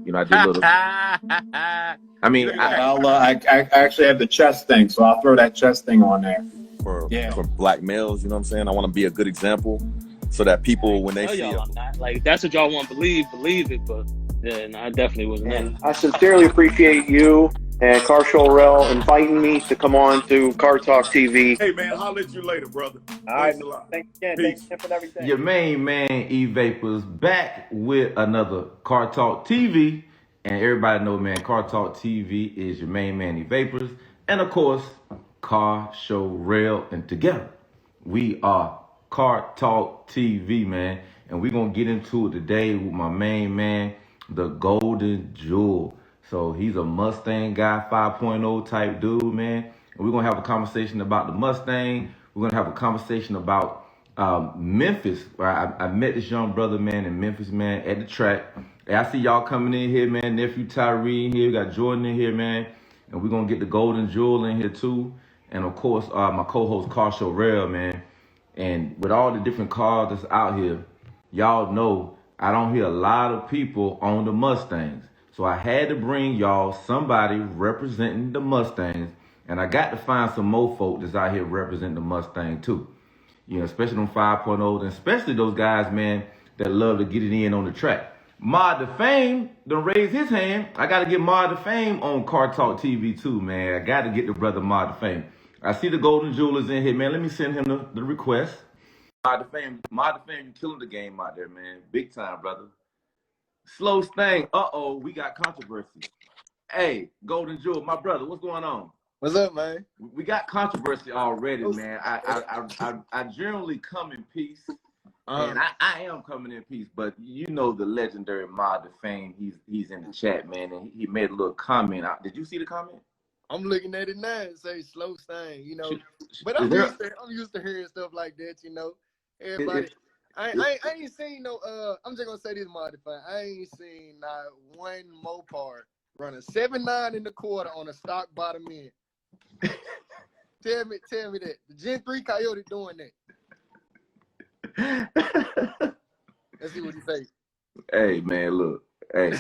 You know, I did a little. I mean, I actually have the chest thing, so I'll throw that chest thing on there. For black males, you know what I'm saying? I want to be a good example so that people, when they see y'all, I'm not. Like, that's what y'all want to believe it, but then I definitely wasn't. And I sincerely appreciate you and Cartalk inviting me to come on to Cartalk TV. Hey, man, I'll let you later, brother. All right, thanks again. Thanks again for everything. Your main man, E-Vapors, back with another Cartalk TV. And everybody know, man, Cartalk TV is your main man, E-Vapors. And, of course, Car Show Rail. And together, we are Cartalk TV, man. And we're going to get into it today with my main man, the Golden Jewel. So he's a Mustang guy, 5.0 type dude, man. And we're going to have a conversation about the Mustang. We're going to have a conversation about Memphis, where I met this young brother, man, in Memphis, man, at the track. Hey, I see y'all coming in here, man. Nephew Tyree in here. We got Jordan in here, man. And we're going to get the Golden Jewel in here, too. And, of course, my co-host, Car Show Rail, man. And with all the different cars that's out here, y'all know I don't hear a lot of people on the Mustangs. So I had to bring y'all somebody representing the Mustangs. And I got to find some more folk that's out here representing the Mustang, too. You know, especially them 5.0s, and especially those guys, man, that love to get it in on the track. Mod the Fame done raised his hand. I got to get Mod the Fame on Cartalk TV too, man. I got to get the brother Mod the Fame. I see the Golden Jewelers in here, man. Let me send him the request. Mod the Fame, you killing the game out there, man. Big time, brother. Slow Stang, we got controversy. Hey, Golden Jewel, my brother, what's going on? What's up, man? We got controversy already, man. I generally come in peace, and I am coming in peace. But you know the legendary Mod the Fame, he's in the chat, man, and he made a little comment out. Did you see the comment? I'm looking at it now and say slow thing, you know. But I'm used to hearing stuff like that, you know. Everybody, I ain't seen no. I'm just gonna say this, Mod the Fame. I ain't seen not one Mopar running 7.9 in the quarter on a stock bottom end. Tell me that the Gen 3 Coyote doing that. Let's see what he say. Hey man, look, hey,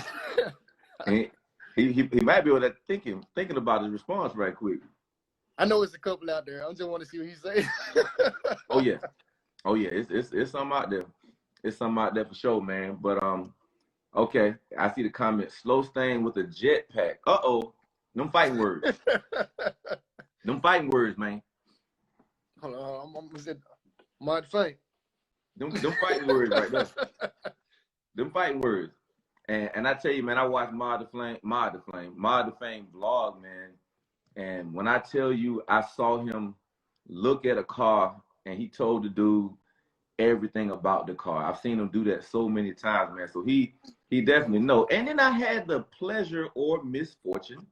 he might be over there thinking about his response right quick. I know it's a couple out there. I just want to see what he say. Oh yeah, it's something out there. It's something out there for sure, man. But okay, I see the comment. Slow Stain with a jetpack. Them fighting words. Them fighting words, man. Hold on, I'm gonna Mod Fame. Them fighting words right there. Them fighting words. And I tell you, man, I watched Mod the Fame vlog, man. And when I tell you, I saw him look at a car and he told the dude everything about the car. I've seen him do that so many times, man. So he definitely know. And then I had the pleasure or misfortune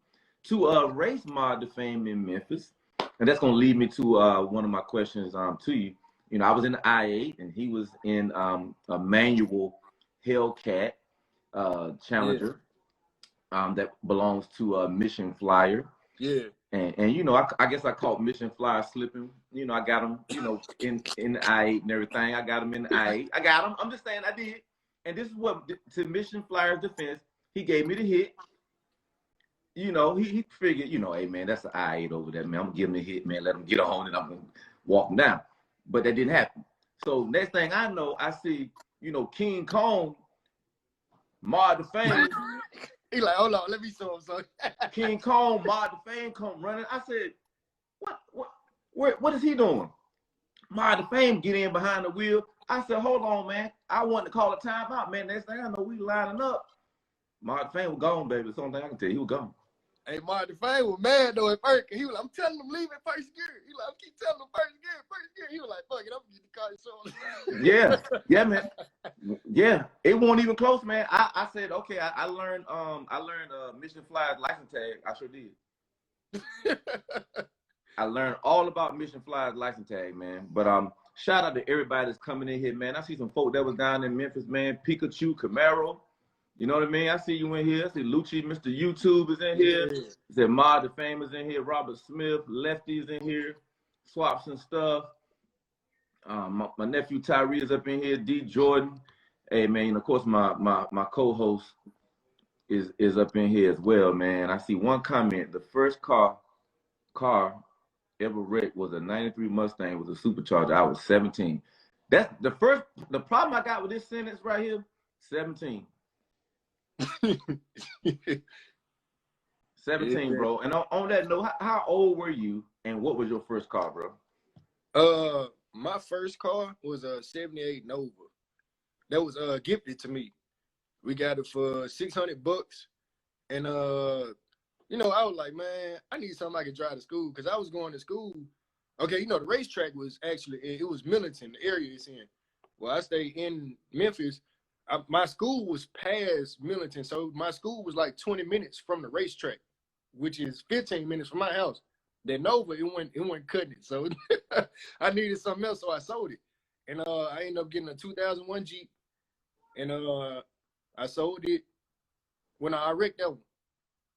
to race Mod the Fame in Memphis. And that's going to lead me to one of my questions to you. You know, I was in the I-8 and he was in a manual Hellcat Challenger that belongs to Mission Flyer. Yeah. And you know, I guess I caught Mission Flyer slipping. You know, I got him, you know, in the I-8 and everything. I got him in the I-8. I got him. I'm just saying I did. And this is what, to Mission Flyer's defense, he gave me the hit. You know, he figured, you know, hey, man, that's an I-8 over there, man. I'm going to give him the hit, man. Let him get on and I'm going to walk him down. But that didn't happen. So next thing I know, I see, you know, King Kong, Mod the Fame. He like, hold on, let me show him something. King Kong, Mod the Fame come running. I said, what is he doing? Mod the Fame get in behind the wheel. I said, hold on, man. I want to call a timeout, man. Next thing I know, we lining up. Mod the Fame was gone, baby. That's the only thing I can tell you. He was gone. Hey, Mod the Fame was mad though at first. He was like, I'm telling him leave at first gear. He like, I keep telling him first gear. He was like, fuck it, I'm gonna get the car. Yeah, man. Yeah, it wasn't even close, man. I said, okay, I learned Mission Flyer's license tag. I sure did. I learned all about Mission Flyer's license tag, man. But shout out to everybody that's coming in here, man. I see some folk that was down in Memphis, man. Pikachu, Camaro. You know what I mean? I see you in here. I see Lucci, Mr. YouTube is in here. Yeah. I said Mod the Fame is in here. Robert Smith, Lefty's in here. Swaps and stuff. My nephew Tyree is up in here. D. Jordan. Hey, man, of course, my co-host is up in here as well, man. I see one comment. The first car ever wrecked was a 93 Mustang with a supercharger. I was 17. That's the problem I got with this sentence right here, 17. 17, Yeah. bro. And on that note, how old were you and what was your first car, bro? My first car was a 78 Nova. That was gifted to me. We got it for $600. And you know, I was like, man, I need something I can drive to school, because I was going to school. Okay, you know, the racetrack was actually, it was Millington, the area it's in. Well, I stayed in Memphis. My school was past Millington, so my school was like 20 minutes from the racetrack, which is 15 minutes from my house. That Nova, it went cutting it. So I needed something else, so I sold it. And I ended up getting a 2001 Jeep. And I sold it when I wrecked that one.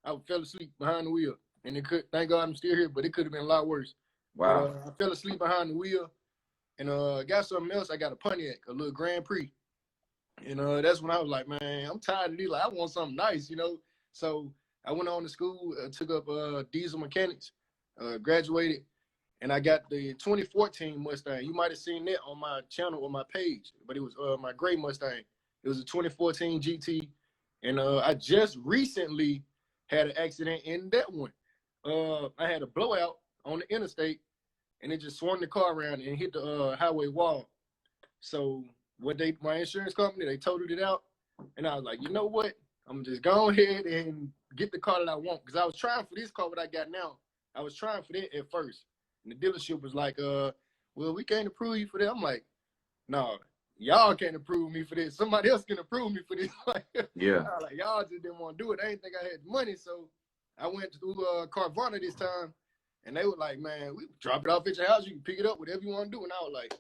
I fell asleep behind the wheel, and thank God I'm still here, but it could have been a lot worse. Wow. But, I fell asleep behind the wheel, and got something else. I got a Pontiac, a little Grand Prix. And that's when I was like, man, I'm tired of these. Like, I want something nice, you know? So I went on to school, took up diesel mechanics, graduated, and I got the 2014 Mustang. You might have seen that on my channel or my page, but it was my gray Mustang. It was a 2014 GT, and I just recently had an accident in that one. I had a blowout on the interstate, and it just swung the car around and hit the highway wall. So my insurance company, they totaled it out, and I was like, you know what? I'm just go ahead and get the car that I want, because I was trying for this car what I got now. I was trying for that at first, and the dealership was like, well, we can't approve you for that. I'm like, no, y'all can't approve me for this. Somebody else can approve me for this. Yeah. I was like, y'all just didn't want to do it. I didn't think I had the money, so I went to Carvana this time, and they were like, man, we drop it off at your house. You can pick it up, whatever you want to do. And I was like,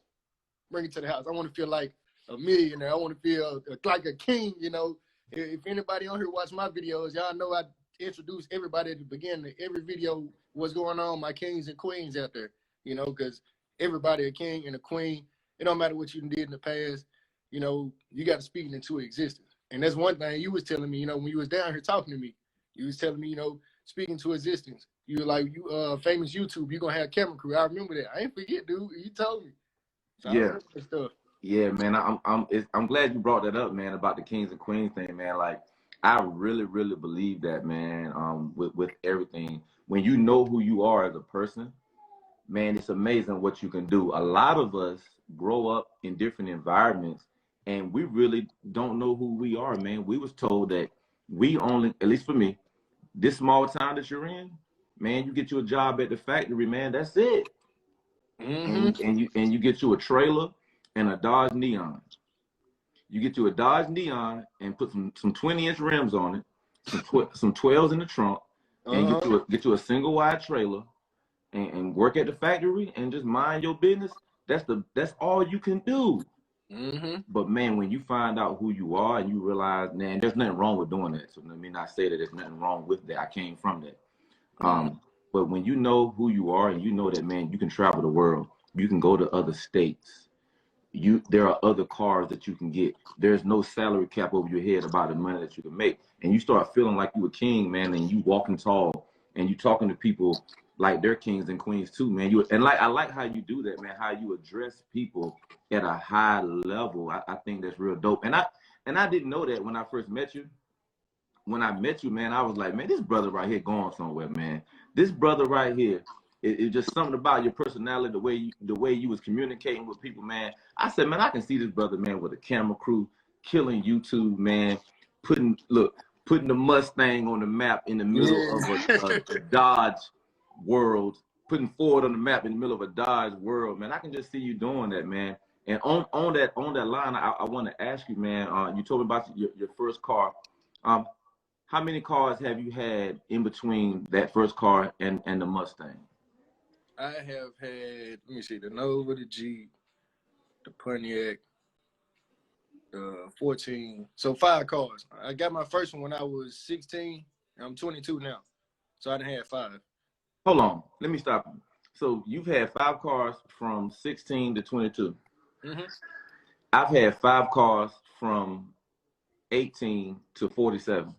bring it to the house. I want to feel like a millionaire. I want to feel like a king, you know. If anybody on here watch my videos, y'all know I introduce everybody at the beginning of every video what's going on, my kings and queens out there, you know, because everybody a king and a queen. It don't matter what you did in the past, you know, you got to speak it into existence. And that's one thing you was telling me, you know, when you was down here talking to me, you was telling me, you know, speaking to existence. You were like, you famous YouTube, you gonna have camera crew. I remember that. I ain't forget, dude. You told me. So Yeah. I remember that stuff. Yeah, man. I'm glad you brought that up, man, about the kings and queens thing, man. Like, I really, really believe that, man. With everything, when you know who you are as a person, man, it's amazing what you can do. A lot of us grow up in different environments, and we really don't know who we are, man. We was told that we only, at least for me, this small town that you're in, man, you get you a job at the factory, man, that's it. Mm-hmm. And you get you a trailer and a Dodge Neon. You get you a Dodge Neon and put some 20-inch rims on it, some 12s in the trunk, and get you a single wide trailer, and work at the factory and just mind your business. That's all you can do. Mm-hmm. But man, when you find out who you are and you realize, man, there's nothing wrong with doing that. So let me not say that there's nothing wrong with that. I came from that. But when you know who you are and you know that, man, you can travel the world, you can go to other states. There are other cars that you can get. There's no salary cap over your head about the money that you can make. And you start feeling like you a king, man, and you walking tall and you talking to people like they're kings and queens too, man. I like how you do that, man, how you address people at a high level. I think that's real dope. And I didn't know that when I first met you. When I met you, man, I was like, man, this brother right here going somewhere, man. This brother right here, it's just something about your personality, the way you was communicating with people, man. I said, man, I can see this brother, man, with a camera crew, killing YouTube, man, putting the Mustang on the map in the middle of a Dodge world, putting Ford on the map in the middle of a Dodge world, man. I can just see you doing that, man. And on that line, I want to ask you, man. You told me about your first car. How many cars have you had in between that first car and the Mustang? I have had, let me see, the Nova, the Jeep, the Pontiac, 14. So 5 cars. I got my first one when I was 16. I'm 22 now. So I done had 5. Hold on. Let me stop you. So you've had 5 cars from 16 to 22. Mm-hmm. I've had 5 cars from 18 to 47.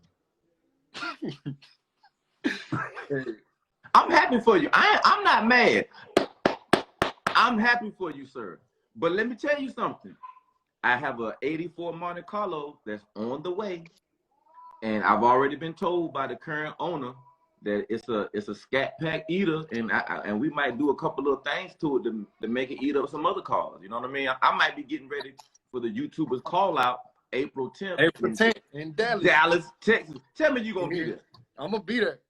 I'm happy for you. I'm not mad. I'm happy for you, sir. But let me tell you something. I have a 84 Monte Carlo that's on the way, and I've already been told by the current owner that it's a scat pack eater, and we might do a couple of things to it to make it eat up some other cars. You know what I mean? I might be getting ready for the YouTubers call out April 10th. April 10th in Dallas. Dallas, Texas. Tell me you're gonna be there. I'm gonna be there.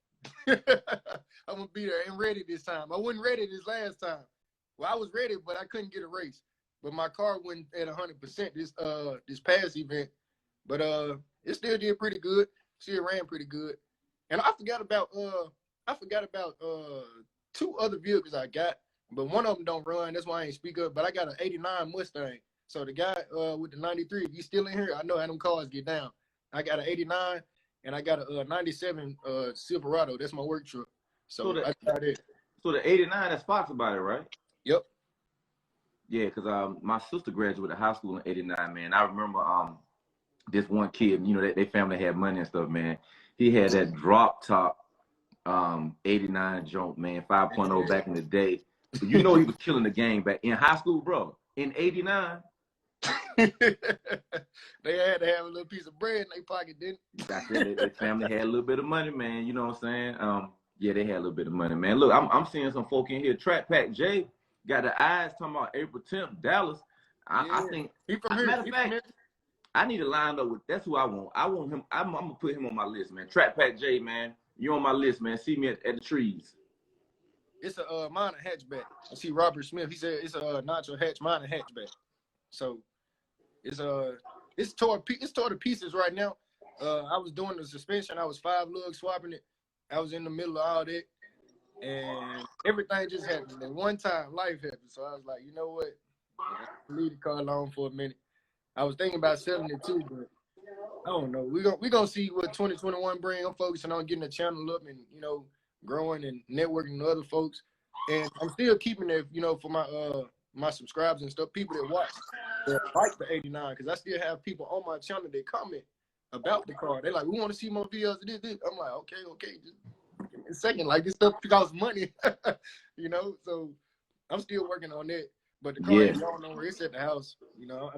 I'm gonna be there and ready this time. I wasn't ready this last time. Well, I was ready, but I couldn't get a race. But my car went at 100% this past event. But it still did pretty good. Still ran pretty good. And I forgot about two other vehicles I got, but one of them don't run. That's why I ain't speak up. But I got an 89 Mustang. So the guy with the 93, if he's still in here, I know how them cars get down. I got an 89 and I got a 97 Silverado. That's my work truck. So I got it. So the 89, that's Fox about it, right? Yep. Yeah, because my sister graduated high school in 89, man. I remember this one kid, you know, they family had money and stuff, man. He had that drop top 89 jump, man, 5.0 back in the day. But you know he was killing the game back in high school, bro. In 89. They had to have a little piece of bread in their pocket, didn't they? Their family had a little bit of money, man. You know what I'm saying? Yeah, they had a little bit of money, man. Look, I'm seeing some folk in here. Track Pack J got the eyes talking about April 10th, Dallas. I think. He from here. Matter of fact, I need to line up with. That's who I want. I want him. I'm gonna put him on my list, man. Track Pack J, man. You on my list, man. See me at the trees. It's a minor hatchback. I see Robert Smith. He said it's a Nacho hatch minor hatchback. So it's tore to pieces right now. I was doing the suspension. I was 5 lugs swapping it. I was in the middle of all that, and everything just happened. And one time, life happened. So I was like, you know what? Leave the car alone for a minute. I was thinking about selling it too, but I don't know. We gonna see what 2021 bring. I'm focusing on getting the channel up and, you know, growing and networking with other folks. And I'm still keeping it, you know, for my subscribers and stuff, people that watch, that like the 89, because I still have people on my channel that comment about the car. They're like, we want to see more videos of this. I'm like, okay, just give me a second. Like, this stuff costs money, you know? So I'm still working on that. But the car, I don't know where it's at the house. You know,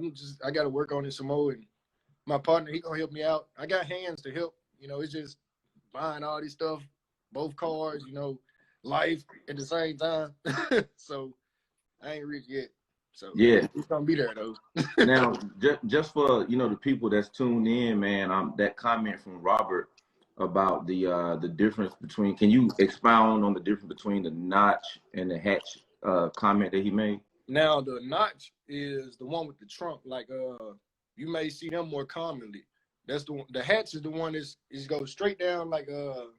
I got to work on it some more. And my partner, he gonna help me out. I got hands to help. You know, it's just buying all this stuff, both cars, you know, life at the same time. So I ain't rich yet. So yeah, it's gonna be there though. Now, just for, you know, the people that's tuned in, man, that comment from Robert about the difference between. Can you expound on the difference between the notch and the hatch comment that he made? Now the notch is the one with the trunk, like you may see them more commonly. That's the hatch is the one is goes straight down, like what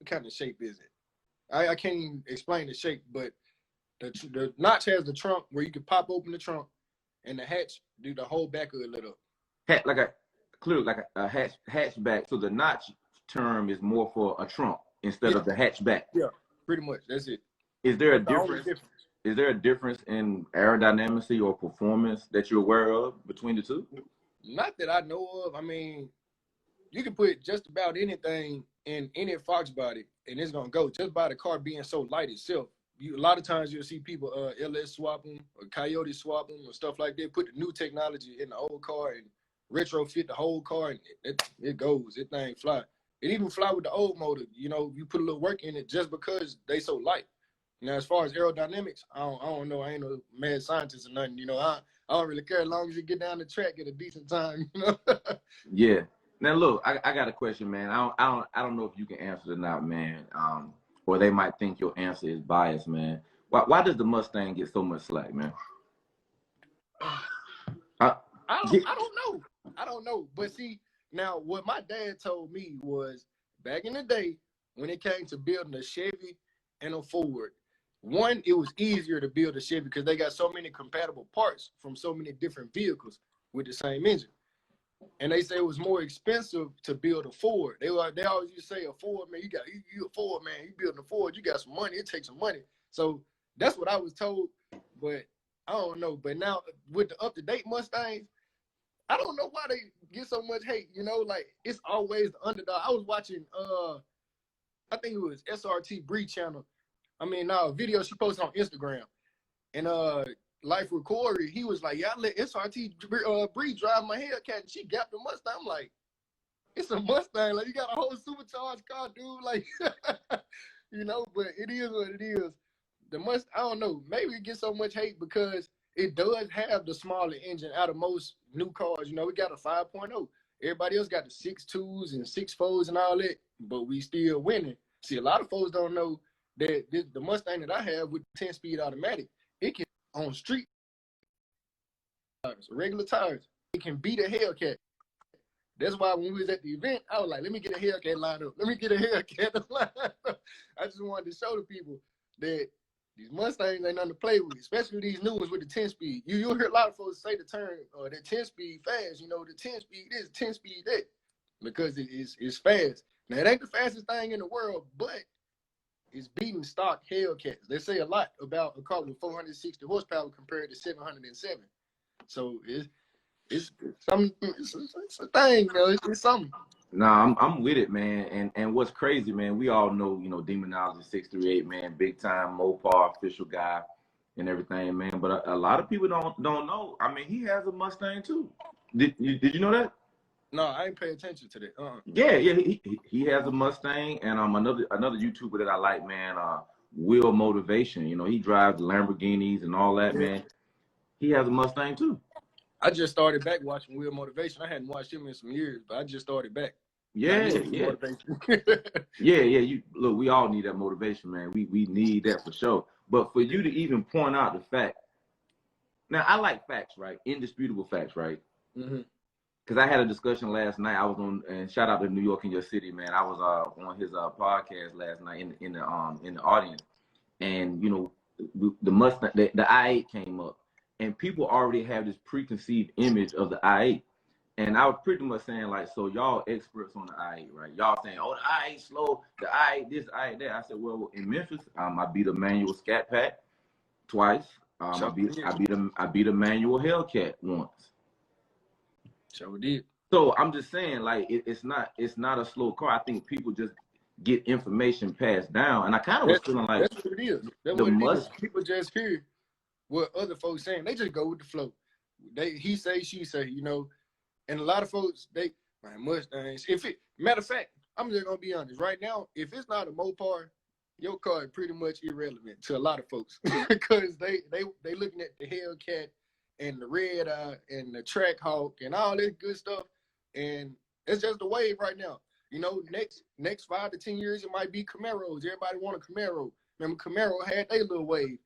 kind of shape is it? I can't even explain the shape, but the notch has the trunk where you can pop open the trunk, and the hatch do the whole back of it lit up. Like a hatchback. So the notch term is more for a trunk instead of the hatchback. Yeah, pretty much. That's it. Is there a difference? Is there a difference in aerodynamics or performance that you're aware of between the two? Not that I know of. I mean, you can put just about anything in any Fox body, and it's gonna go just by the car being so light itself. A lot of times you'll see people LS swap them or Coyote swap them or stuff like that. Put the new technology in the old car and retrofit the whole car, and it goes. It thing fly. It even fly with the old motor. You know, you put a little work in it just because they so light. Now, as far as aerodynamics, I don't know. I ain't no mad scientist or nothing. You know, I don't really care as long as you get down the track at a decent time. You know. Yeah. Now look, I got a question, man. I don't know if you can answer it or not, man. Or they might think your answer is biased, man. Why does the Mustang get so much slack, man? I don't know. But see, now what my dad told me was back in the day when it came to building a Chevy and a Ford, one, it was easier to build a Chevy because they got so many compatible parts from so many different vehicles with the same engine. And they say it was more expensive to build a Ford. They always used to say a Ford, man, you a Ford, man, you building a Ford, you got some money, it takes some money. So that's what I was told, but I don't know. But now with the up-to-date Mustangs, I don't know why they get so much hate. You know, like it's always the underdog. I was watching I think it was SRT Bree channel. I mean, video she posted on Instagram. And Life with Corey, he was like, yeah, I let SRT Bree drive my Hellcat, and she gapped the Mustang. I'm like, it's a Mustang. Like, you got a whole supercharged car, dude. Like, you know, but it is what it is. I don't know. Maybe it gets so much hate because it does have the smaller engine out of most new cars. You know, we got a 5.0. Everybody else got the 6.2s and 6.4s and all that, but we still winning. See, a lot of folks don't know that the Mustang that I have with 10-speed automatic, it can, on street tires, regular tires, it can beat a Hellcat. That's why when we was at the event, I was like, let me get a Hellcat lined up. Let me get a Hellcat lined up. I just wanted to show the people that these Mustangs ain't nothing to play with, especially these new ones with the 10-speed. You'll hear a lot of folks say the term, the 10-speed fast, you know, the 10-speed this, 10-speed that, because it's fast. Now, it ain't the fastest thing in the world, but it's beating stock Hellcats. They say a lot about a car with 460 horsepower compared to 707. So it's something. It's a thing, you know. It's something. Nah, I'm with it, man. And what's crazy, man, we all know, you know, Demonology 638, man, big time Mopar official guy and everything, man. But a lot of people don't know. I mean, he has a Mustang too. Did you know that? No, I ain't pay attention to that. Yeah, he has a Mustang, and another YouTuber that I like, man, Will Motivation. You know, he drives Lamborghinis and all that, man. He has a Mustang too. I just started back watching Will Motivation. I hadn't watched him in some years, but I just started back. Yeah. Yeah. You look, we all need that motivation, man. We need that for sure. But for you to even point out the fact, now I like facts, right? Indisputable facts, right? Mm-hmm. Because I had a discussion last night. I was on, and shout out to New York in Your City, man. I was on his podcast last night in the audience, and you know, the Mustang, the i8 came up, and people already have this preconceived image of the i8, and I was pretty much saying like, so y'all experts on the i8, right? Y'all saying, oh, the i8 slow, the i8 this, i8 that. I said, well, in Memphis, I beat a manual Scat Pack twice. I beat a manual Hellcat once. Sure did. So I'm just saying, like, it's not a slow car. I think people just get information passed down, and I kind of was feeling like that's what it is. That's what it is. People just hear what other folks saying. They just go with the flow. He say, she say, you know. And a lot of folks, man, Mustangs. Matter of fact, I'm just gonna be honest. Right now, if it's not a Mopar, your car is pretty much irrelevant to a lot of folks because they looking at the Hellcat and the Red Eye and the Trackhawk and all this good stuff, and it's just a wave right now. You know, next 5 to 10 years it might be Camaros. Everybody want a Camaro. Remember, Camaro had their little wave.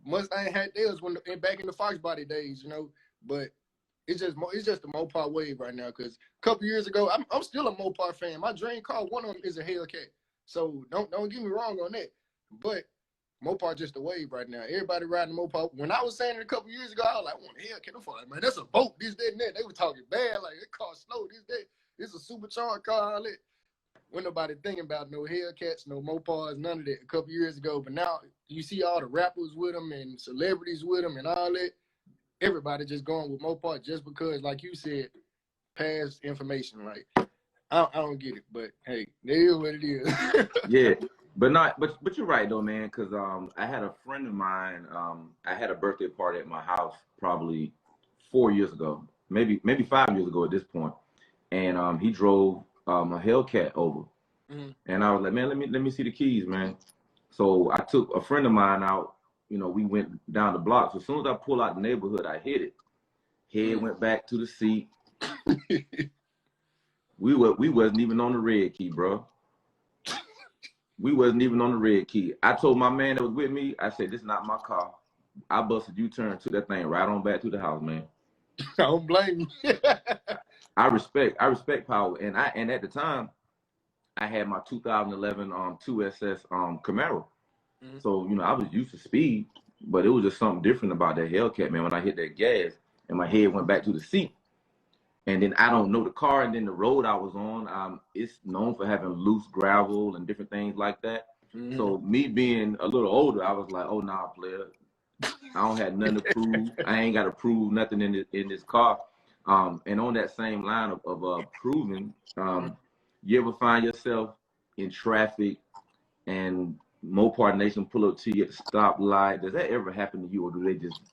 Mustang had theirs back in the Fox body days. You know, but it's just a Mopar wave right now. Because a couple years ago, I'm still a Mopar fan. My dream car, one of them is a Hellcat. So don't get me wrong on that. But Mopar just a wave right now. Everybody riding Mopar. When I was saying it a couple years ago, I was like, I want a Hellcat. Man, that's a boat. This, that, and that. They were talking bad. Like, that car slow. This, that. It's a supercharged car. All that. Wasn't nobody thinking about no Hellcats, no Mopars, none of that a couple years ago. But now you see all the rappers with them and celebrities with them and all that. Everybody just going with Mopar just because, like you said, past information. Like, I don't get it, but hey, it is what it is. Yeah, but you're right though, man. Because I had a friend of mine. I had a birthday party at my house probably 4 years ago, maybe 5 years ago at this point, and he drove a Hellcat over, and I was like, man, let me see the keys, man. So I took a friend of mine out. You know, we went down the block. So as soon as I pull out the neighborhood, I hit it. Head went back to the seat. We wasn't even on the red key, bro. We wasn't even on the red key. I told my man that was with me, I said, this is not my car. I busted U-turn, took that thing right on back to the house, man. I don't blame you. I respect power. And at the time, I had my 2011 2SS Camaro. So, you know, I was used to speed, but it was just something different about that Hellcat, man. When I hit that gas and my head went back to the seat, and then I don't know the car, and then the road I was on, it's known for having loose gravel and different things like that. So me being a little older, I was like, oh, nah, player, I don't have nothing to prove. I ain't got to prove nothing in this car. And on that same line of proving, you ever find yourself in traffic and Mopar Nation pull up to you at the stoplight? Does that ever happen to you, or do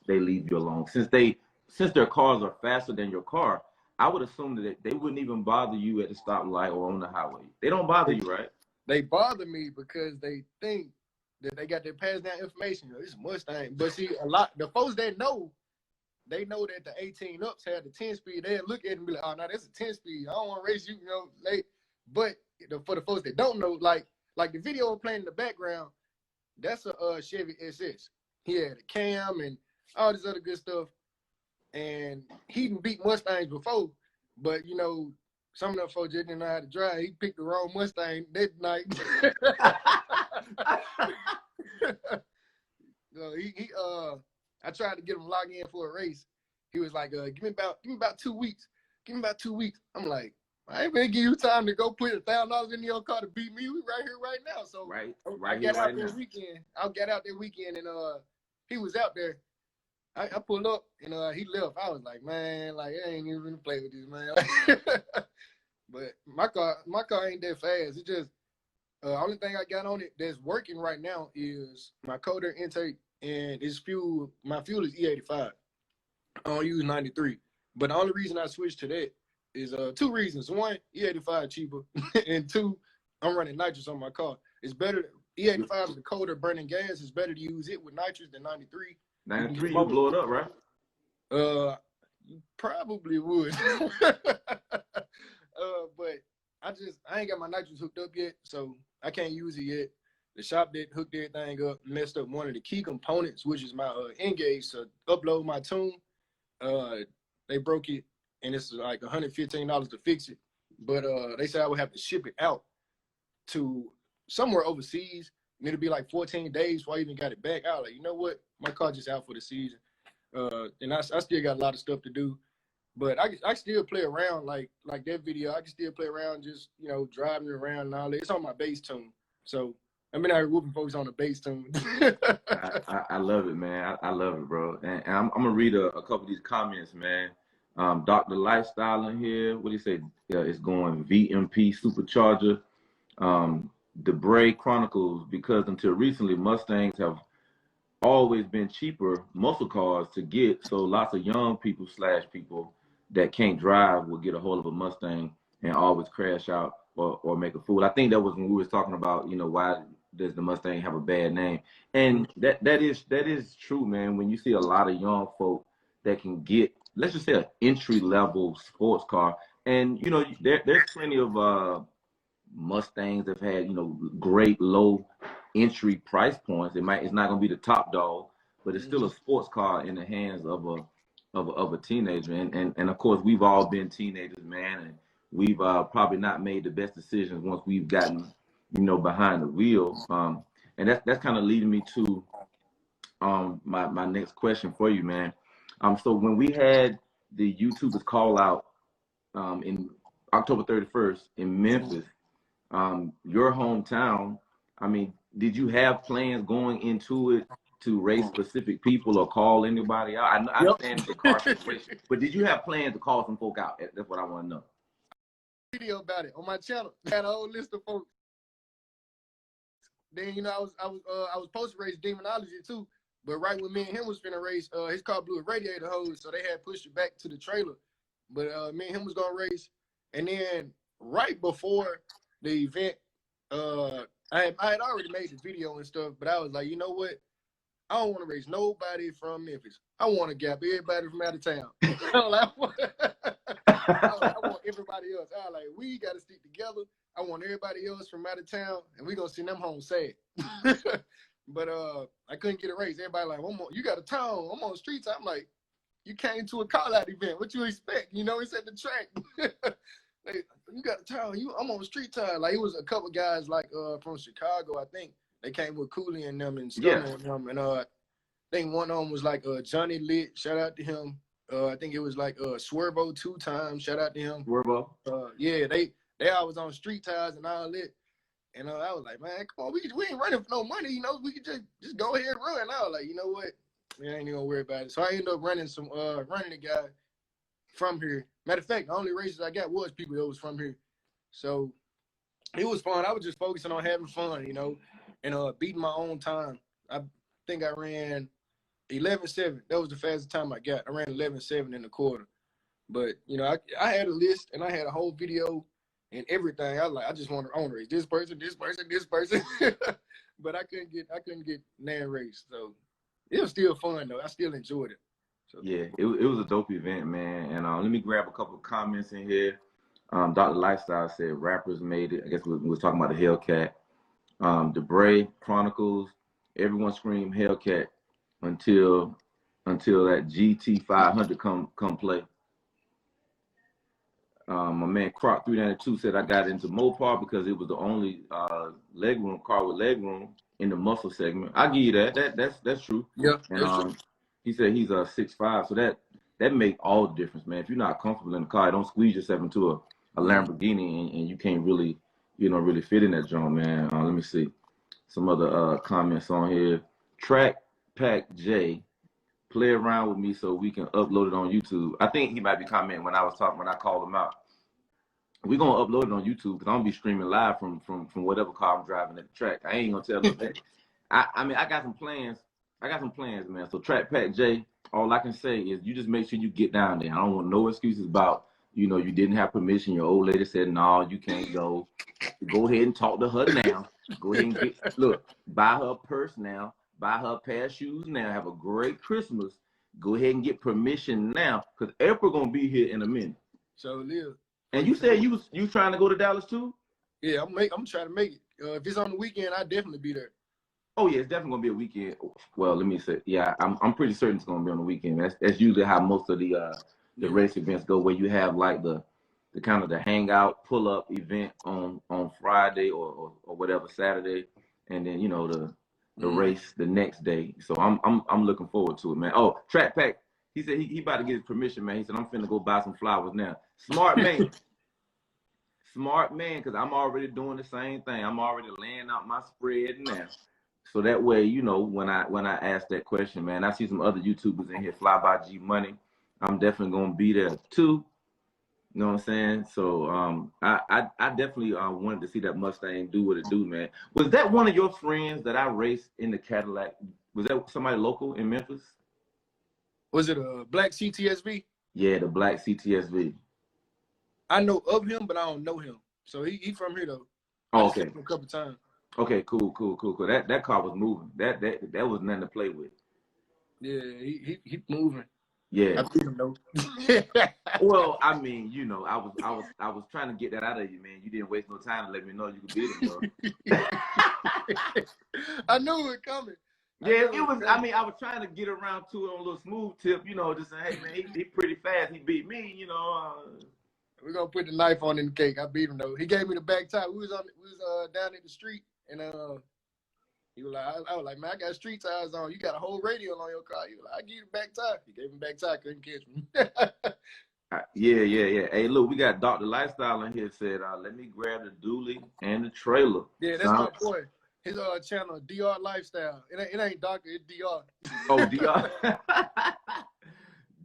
they leave you alone? Since their cars are faster than your car, I would assume that they wouldn't even bother you at the stoplight or on the highway. They don't bother you, right? They bother me because they think that they got their pass down information. You know, it's a Mustang. But see, the folks that know, they know that the 18 ups had the 10 speed. They'll look at it and be like, oh, no, that's a 10 speed. I don't want to race you, you know. But for the folks that don't know, like the video playing in the background, that's a Chevy SS. He had a cam and all this other good stuff. And he didn't beat Mustangs before, but, you know, some of them folks just didn't know how to drive. He picked the wrong Mustang that night. So I tried to get him logged in for a race. He was like, give me about 2 weeks. Give me about 2 weeks. I'm like, I ain't gonna give you time to go put $1,000 in your car to beat me. We right here, right now. So I got out that weekend. I got out that weekend, and he was out there. I pulled up, and he left. I was like, man, like, I ain't even gonna play with this, man. But my car ain't that fast. It's just only thing I got on it that's working right now is my cold air intake and its fuel. My fuel is E85. I don't use 93. But the only reason I switched to that is 2 reasons. 1, E85 cheaper, and 2, I'm running nitrous on my car. It's better. E85 is the colder burning gas. It's better to use it with nitrous than 93. 93, you blow it up, right? You probably would. But I ain't got my nitrous hooked up yet, so I can't use it yet. The shop that hooked everything up messed up one of the key components, which is my engage to upload my tune. They broke it, and it's like $115 to fix it. But they said I would have to ship it out to somewhere overseas, and it'll be like 14 days before I even got it back. I was like, you know what? My car just out for the season. And I still got a lot of stuff to do. But I still play around like that video. I can still play around, just, you know, driving around and all that. It's on my bass tune. So I've been out here whooping folks on the bass tune. I love it, man. I love it, bro. And I'm going to read a couple of these comments, man. Dr. Lifestyle in here. What do you say? It's going VMP Supercharger. Debray Chronicles, because until recently, Mustangs have always been cheaper muscle cars to get. So lots of young people / people that can't drive will get a hold of a Mustang and always crash out or make a fool. I think that was when we was talking about, you know, why does the Mustang have a bad name? And that is true, man. When you see a lot of young folk that can get, let's just say, an entry level sports car, and you know, there's plenty of Mustangs that have had, you know, great low entry price points. It's not going to be the top dog, but it's still a sports car in the hands of a teenager. And of course, we've all been teenagers, man, and we've probably not made the best decisions once we've gotten, you know, behind the wheel. And that's kind of leading me to my next question for you, man. So when we had the YouTubers call out in October 31st in Memphis, your hometown, I mean, did you have plans going into it to race specific people or call anybody out? I understand the car situation, but did you have plans to call some folk out? That's what I want to know. Video about it on my channel. I had a whole list of folks. Then, you know, I was supposed to race Demonology too, but right when me and him was finna race, his car blew a radiator hose, so they had pushed it back to the trailer. But me and him was gonna race, and then right before the event, I had already made the video and stuff, but I was like, you know what? I don't want to race nobody from Memphis. I want to gap everybody from out of town. I want everybody else. I was like, we got to stick together. I want everybody else from out of town, and we going to send them home sad. But I couldn't get a race. Everybody like, you got a town. I'm on the streets. I'm like, you came to a call-out event. What you expect? You know, it's at the track. Like, you got a town. I'm on the street time. Like, it was a couple guys like from Chicago, I think. They came with Cooley and them and Stunner and them. And I think one of them was like Johnny Lit. Shout out to him. I think it was like Swervo 2 times. Shout out to him. Swervo. Yeah, they always on street ties and all that. And I was like, man, come on, we ain't running for no money, you know. We could just go ahead and run. I was like, you know what? We ain't even gonna worry about it. So I ended up running the guy. from here. Matter of fact, the only races I got was people that was from here. So it was fun. I was just focusing on having fun, you know, and beating my own time. I think I ran 11.7. That was the fastest time I got. I ran 11.7 in the quarter. But, you know, I had a list and I had a whole video and everything. I was like, I want to race this person, this person, this person. But I couldn't get nan race. So it was still fun though. I still enjoyed it. So, yeah, it was a dope event, man. And let me grab a couple of comments in here. Dr. Lifestyle said rappers made it. I guess we was talking about the Hellcat. Debray Chronicles, everyone screamed Hellcat until that GT 500 come play. My man Croc 392 said I got into Mopar because it was the only car with leg room in the muscle segment. I give you that. That's true. yeah. And he said he's 6'5", so that make all the difference, man. If you're not comfortable in the car, don't squeeze yourself into a Lamborghini and you can't really, really fit in that joint, man. Let me see some other comments on here. Track Pack J, play around with me so we can upload it on YouTube. I think he might be commenting when I called him out. We're gonna upload it on YouTube because I'm gonna be streaming live from whatever car I'm driving at the track. I ain't gonna tell them that. I mean, I got some plans. Man. So Track Pack J, all I can say is you just make sure you get down there. I don't want no excuses about, you didn't have permission. Your old lady said, no, you can't go. Go ahead and talk to her now. Go ahead and buy her a purse now. Buy her a pair of shoes now. Have a great Christmas. Go ahead and get permission now, because April gonna be here in a minute. So live. And you said you trying to go to Dallas too? Yeah, I'm trying to make it. If it's on the weekend, I'll definitely be there. Oh yeah, it's definitely gonna be a weekend. Well, let me say, yeah, I'm pretty certain it's gonna be on the weekend. That's usually how most of the race events go, where you have like the kind of the hangout pull up event on Friday or whatever Saturday, and then the race the next day. So I'm looking forward to it, man. Oh, Track Pack, he said he about to get his permission, man. He said I'm finna go buy some flowers now. Smart man. Smart man, because I'm already doing the same thing. I'm already laying out my spread now. So that way, when I ask that question, man, I see some other YouTubers in here, Fly by G Money. I'm definitely gonna be there too. You know what I'm saying? So I definitely wanted to see that Mustang do what it do, man. Was that one of your friends that I raced in the Cadillac? Was that somebody local in Memphis? Was it a black CTSV? Yeah, the black CTSV. I know of him, but I don't know him. So he from here though. Oh, okay. A couple times. Okay, cool. That car was moving. That was nothing to play with. Yeah, he moving. Yeah. I beat him though. Well, I mean, I was trying to get that out of you, man. You didn't waste no time to let me know you could beat him, bro. I knew it was coming. Yeah, it was. I mean, I was trying to get around to it on a little smooth tip, just saying, hey man, he pretty fast. He beat me, We're gonna put the knife on in the cake. I beat him though. He gave me the back tire. We was down at the street, and he was like, I was like, man, I got street tires on. You got a whole radio on your car. He was like, I give you the back tire. He gave me back tire. Couldn't catch me. Yeah. Hey, look, we got Dr. Lifestyle in here. Said, let me grab the dually and the trailer. Yeah, that's my boy. His channel, DR Lifestyle. It ain't Doctor, it's DR. Oh, DR.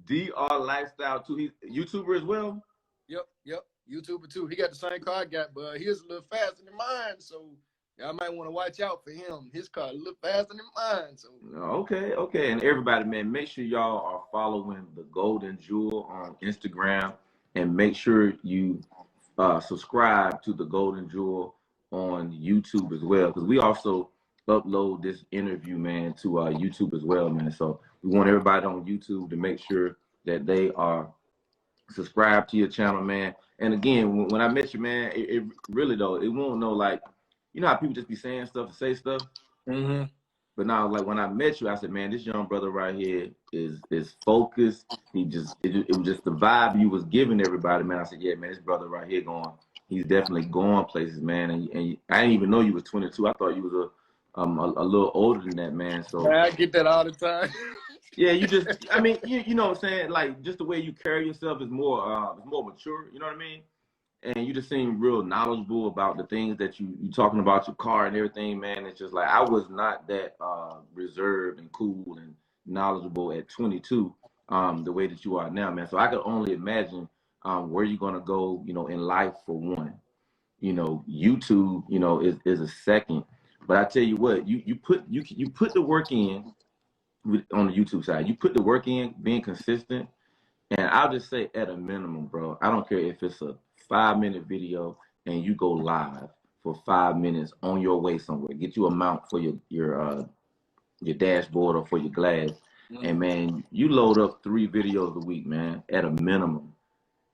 DR Lifestyle too. He's a YouTuber as well. Yep. YouTuber too. He got the same car I got, but his a little faster than mine, so y'all might want to watch out for him. His car a little faster than mine. So okay. And everybody, man, make sure y'all are following the Golden Jewel on Instagram, and make sure you subscribe to the Golden Jewel on YouTube as well, because we also upload this interview, man, to YouTube as well, man. So we want everybody on YouTube to make sure that they are subscribed to your channel, man. And again, when I met you, man, it really though, it won't know, like, how people just be saying stuff to say stuff. Mm-hmm. But now, like, when I met you, I said, man, this young brother right here is focused. It was just the vibe you was giving everybody, man. I said, yeah, man, this brother right here he's definitely going places, man. And I didn't even know you was 22. I thought you was a little older than that, man. So I get that all the time. Yeah, you just, I mean, you know what I'm saying? Like, just the way you carry yourself is more mature, you know what I mean? And you just seem real knowledgeable about the things that you talking about, your car and everything, man. It's just like, I was not that reserved and cool and knowledgeable at 22. the way that you are now, man. So I could only imagine where you're gonna go, in life for one. YouTube, is a second. But I tell you what, you put the work in on the YouTube side. You put the work in, being consistent, and I'll just say at a minimum, bro. I don't care if it's a 5-minute video and you go live for 5 minutes on your way somewhere. Get you a mount for your dashboard or for your glass, and man, you load up 3 videos a week, man, at a minimum,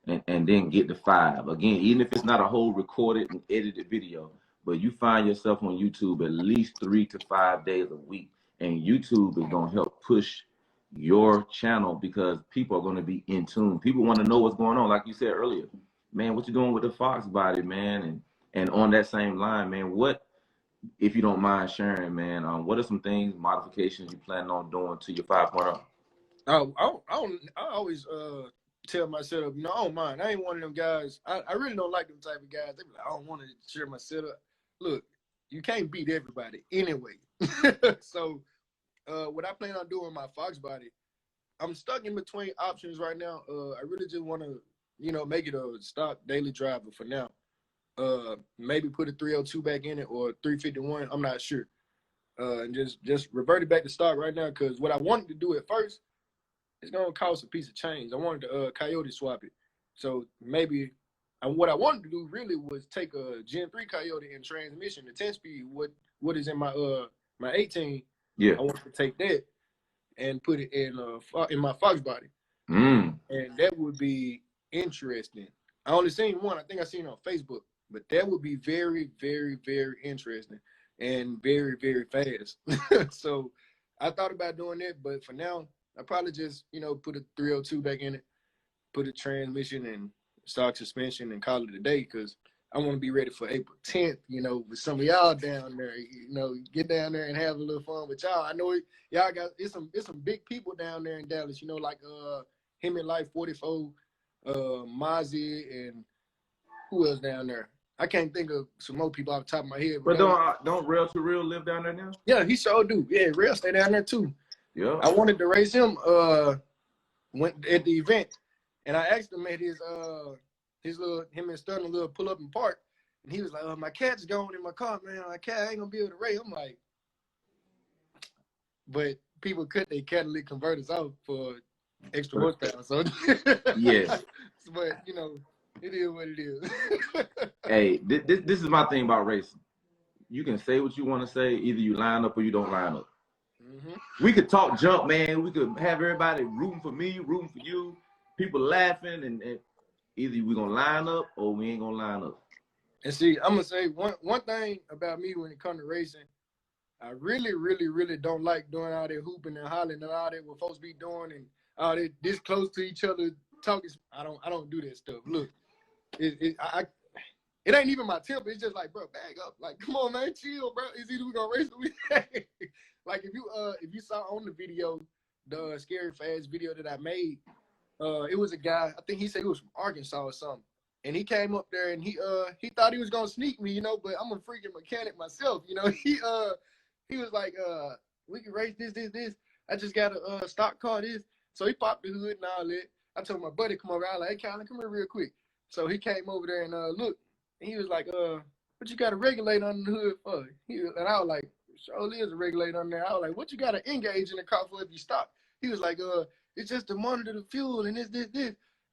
and then get to 5 again. Even if it's not a whole recorded and edited video, but you find yourself on YouTube at least 3 to 5 days a week, and YouTube is gonna help push your channel because people are going to be in tune. People want to know what's going on. Like you said earlier, man, what you doing with the Fox body, man? And on that same line, man, what, if you don't mind sharing, man, what are some things, modifications you plan on doing to your 5.0? I always tell my setup, I don't mind. I ain't one of them guys. I really don't like them type of guys. They be like, I don't want to share my setup. Look, you can't beat everybody anyway. So what I plan on doing with my Fox body, I'm stuck in between options right now. I really just want to, make it a stock daily driver for now. Maybe put a 302 back in it or 351. I'm not sure. And just revert it back to stock right now, because what I wanted to do at first, it's gonna cost a piece of change. I wanted to Coyote swap it. So maybe what I wanted to do really was take a Gen 3 Coyote and transmission, the 10-speed. What is in my 18? Yeah, I want to take that and put it in my Fox body, and that would be interesting. I only seen one. I think I seen it on Facebook, but that would be very, very, very interesting and very, very fast. So I thought about doing that, but for now, I probably just put a 302 back in it, put a transmission and stock suspension, and call it a day, because I want to be ready for April 10th, with some of y'all down there, get down there and have a little fun with y'all. I know y'all it's some big people down there in Dallas, like him in Life 44, Mozzie, and who else down there? I can't think of some more people off the top of my head. But don't Real to Real live down there now? Yeah, he sure do. Yeah, Real stay down there too. Yeah. I wanted to race him went at the event, and I asked him at his little, him and Sterling little pull up and park, and he was like, my cat's going in my car, man. My cat ain't gonna be able to race. I'm like, but people cut their catalytic converters off for extra horsepower. So yeah. But it is what it is. Hey, this is my thing about racing. You can say what you want to say. Either you line up or you don't line up. We could talk junk, man. We could have everybody rooting for me, rooting for you, people laughing, and either we're going to line up or we ain't going to line up. And see, I'm going to say one thing about me when it comes to racing, I really, really, really don't like doing all that hooping and hollering and all that what folks be doing and all that this close to each other talking. I don't do that stuff. Look, it ain't even my temper. It's just like, bro, bag up. Like, come on, man, chill, bro. It's either we going to race or we ain't. Like, if you saw on the video, the Scary Fast video that I made, it was a guy, I think he said he was from Arkansas or something. And he came up there and he thought he was gonna sneak me, but I'm a freaking mechanic myself, He was like, we can race this. I just got a stock car, this. So he popped the hood and all that. I told my buddy, come over. I was like, hey, Colin, come here real quick. So he came over there and looked. And he was like, what you got a regulator on the hood for? And I was like, sure is a regulator on there. I was like, what you got to engage in the car for if you stop? He was like, it's just to monitor the fuel and this.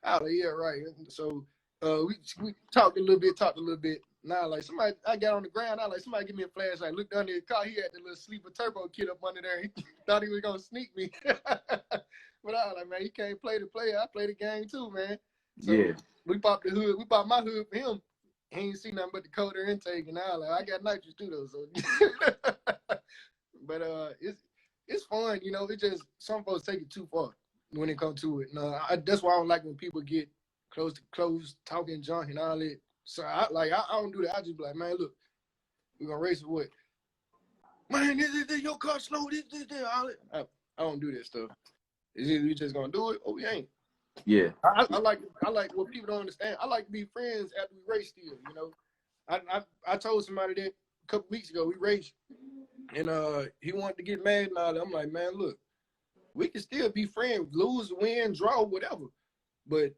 I was like, yeah, right. So we talked a little bit. Now, like, I got on the ground. I was like, somebody give me a flashlight. Looked under his car. He had the little sleeper turbo kit up under there. He thought he was going to sneak me. But I was like, man, he can't play the player. I play the game too, man. So yeah. We popped the hood. We popped my hood for him. He ain't see nothing but the coder intake, and I was like, I got nitrous too, though. So, but it's fun, It just some folks take it too far when it comes to it. No, that's why I don't like when people get close to close, talking junk and all that. So I don't do that. I just be like, man, look, we're gonna race with what? Man, this your car slow. This all that. I don't do that stuff. It's either we just gonna do it or we ain't. Yeah. I like what people don't understand. I like to be friends after we race still, I told somebody that a couple weeks ago we raced, and he wanted to get mad and all that. I'm like, man, look, we can still be friends, lose, win, draw, whatever. But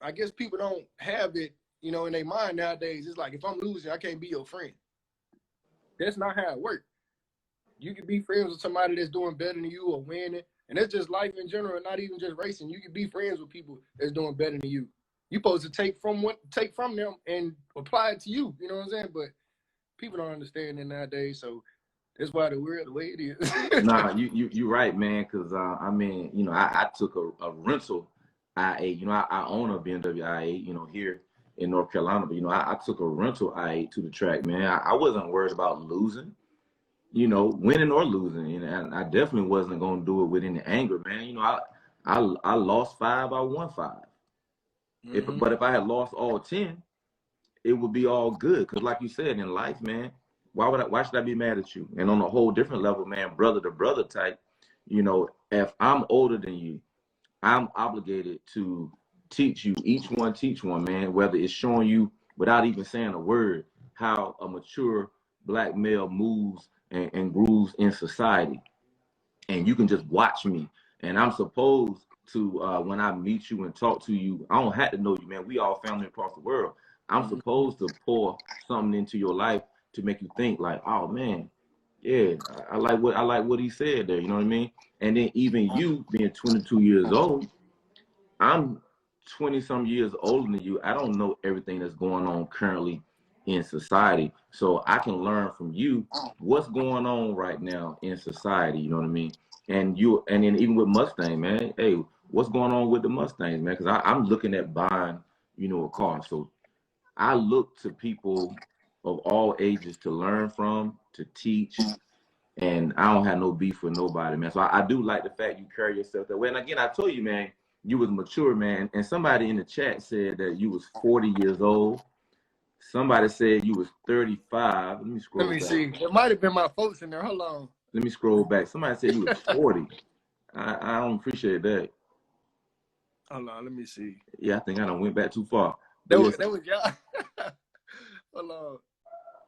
I guess people don't have it, you know, in their mind nowadays. It's like, if I'm losing, I can't be your friend. That's not how it works. You can be friends with somebody that's doing better than you or winning. And that's just life in general, not even just racing. You can be friends with people that's doing better than you. You're supposed to take from them and apply it to you. You know what I'm saying? But people don't understand that nowadays. So that's why the world the way it is. Nah, you right, man. Because I mean, you know, I took a rental I-8. You know, I own a BMW I-8. You know, here in North Carolina, but you know, I took a rental I-8 to the track, man. I wasn't worried about losing, you know, winning or losing, and I definitely wasn't gonna do it with any anger, man. You know, I lost 5, I won 5. But if I had lost all 10, it would be all good. Cause like you said, in life, man, why should I be mad at you? And on a whole different level, man, brother to brother type, you know, if I'm older than you, I'm obligated to teach you, each one teach one, man, whether it's showing you without even saying a word, how a mature black male moves and grooves in society. And you can just watch me. And I'm supposed to, when I meet you and talk to you, I don't have to know you, man. We all family across the world. I'm supposed to pour something into your life to make you think like, oh man, yeah, I like what he said there. You know what I mean? And then even you being 22 years old, I'm 20 some years older than you. I don't know everything that's going on currently in society. So I can learn from you what's going on right now in society. You know what I mean? And then even with Mustang, man, hey, what's going on with the Mustangs, man? Because I'm looking at buying, you know, a car. So I look to people of all ages to learn from, to teach, and I don't have no beef with nobody, man. So I do like the fact you carry yourself that way. And again, I told you, man, you was mature, man. And somebody in the chat said that you was 40 years old. Somebody said you was 35. Let me scroll back. See. It might have been my folks in there. Hold on. Let me scroll back. Somebody said you was 40. I don't appreciate that. Hold on. Let me see. Yeah, I think I done went back too far. That was y'all. Hold on.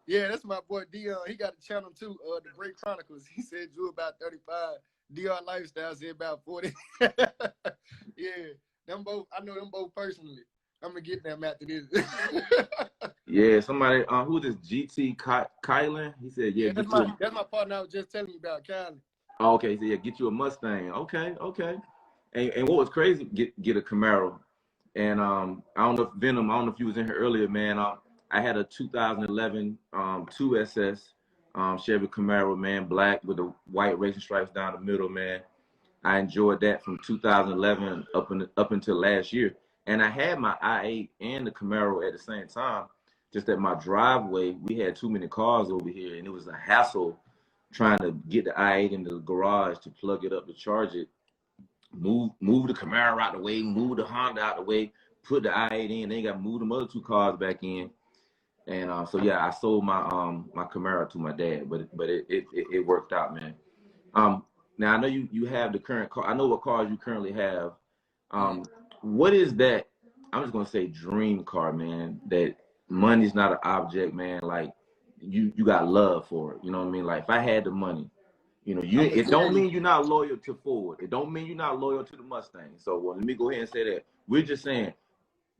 Yeah, that's my boy Dion. He got a channel too, The Break Chronicles. He said Drew about 35. Dion Lifestyle said about 40. Yeah, them both. I know them both personally. I'm gonna get them after this. Yeah, somebody. Who is this? GT Kylan? He said, yeah. That's my partner. I was just telling you about, Kylan. Oh, okay, so yeah, get you a Mustang. Okay. And what was crazy? Get a Camaro. And I don't know if Venom. I don't know if you was in here earlier, man. I had a 2011 2SS Chevy Camaro, man, black with the white racing stripes down the middle, man. I enjoyed that from 2011 up until last year. And I had my i8 and the Camaro at the same time. Just that my driveway, we had too many cars over here, and it was a hassle trying to get the i8 into the garage to plug it up to charge it. Move the Camaro out the way, move the Honda out the way, put the i8 in. Then you got to move them other 2 cars back in. And so yeah, I sold my my Camaro to my dad, but it worked out, man. Now I know you have the current car. I know what cars you currently have. What is that? I'm just gonna say dream car, man. That money's not an object, man. Like you got love for it. You know what I mean? Like if I had the money, you know, it don't mean you're not loyal to Ford. It don't mean you're not loyal to the Mustang. So let me go ahead and say that. We're just saying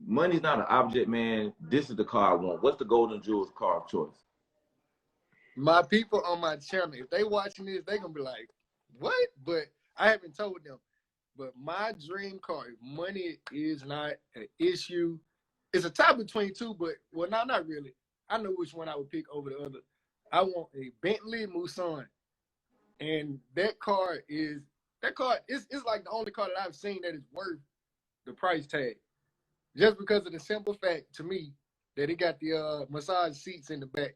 money's not an object, man. This is the car I want. What's the Golden Jewels car of choice? My people on my channel, if they watching this, they gonna be like, what? But I haven't told them. But my dream car, if money is not an issue, it's a tie between 2, but well, no, not really. I know which one I would pick over the other. I want a Bentley Mulsanne. And that car is like the only car that I've seen that is worth the price tag. Just because of the simple fact to me that it got the massage seats in the back.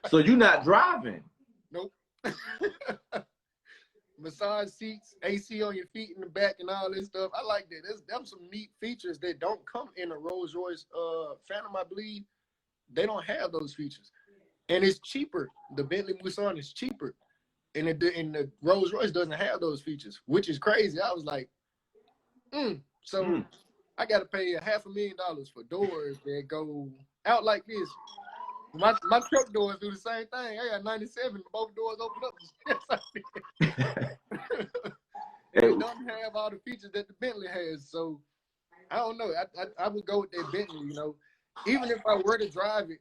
So you're not driving? Nope. Massage seats, AC on your feet in the back, and all this stuff. I like that. Them some neat features that don't come in a Rolls Royce Phantom, I believe. They don't have those features, and it's cheaper. The Bentley Mulsanne is cheaper, and the Rolls Royce doesn't have those features, which is crazy. I was like, I got to pay $500,000 for doors that go out like this. My truck doors do the same thing. I got 97, both doors open up. It doesn't have all the features that the Bentley has. So I don't know. I would go with that Bentley, you know. Even if I were to drive it,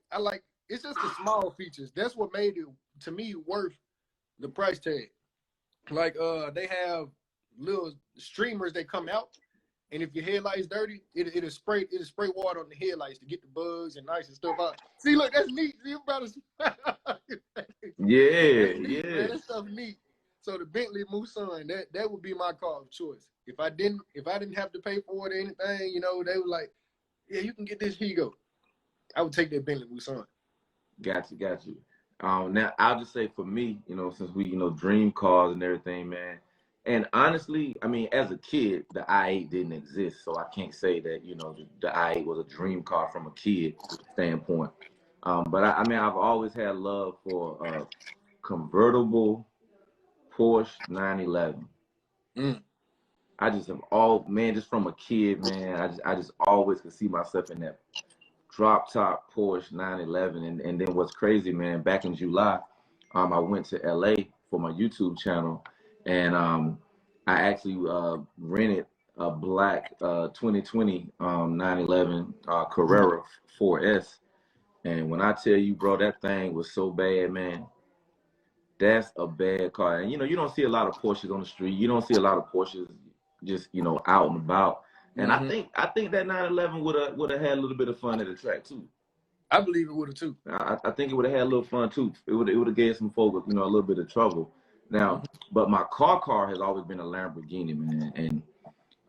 it's just the small features. That's what made it, to me, worth the price tag. Like they have little streamers that come out, and if your headlight's dirty, it'll spray water on the headlights to get the bugs and nice and stuff out. See, look, that's neat. See, Yeah, neat, yeah. man. That stuff neat. So the Bentley Mustang, that would be my car of choice. If I didn't have to pay for it or anything, you know, they were like, yeah, you can get this. Here you go. I would take that Bentley Mustang. Got you. Now I'll just say for me, you know, since we, you know, dream cars and everything, man. And honestly, I mean, as a kid, the i8 didn't exist, so I can't say that, you know, the i8 was a dream car from a kid standpoint. But I mean, I've always had love for a convertible Porsche 911. I just have just from a kid, man, I just always could see myself in that drop top Porsche 911. And then what's crazy, man, back in July, I went to LA for my YouTube channel, and I actually rented a black 2020 911 Carrera 4S. And when I tell you, bro, that thing was so bad, man. That's a bad car. And, you know, you don't see a lot of Porsches on the street. You don't see a lot of Porsches just, you know, out and about. And I think that 911 would have had a little bit of fun at the track, too. I believe it would have, too. I think it would have had a little fun, too. It would have gave some folks, you know, a little bit of trouble. Now, but my car has always been a Lamborghini, man. And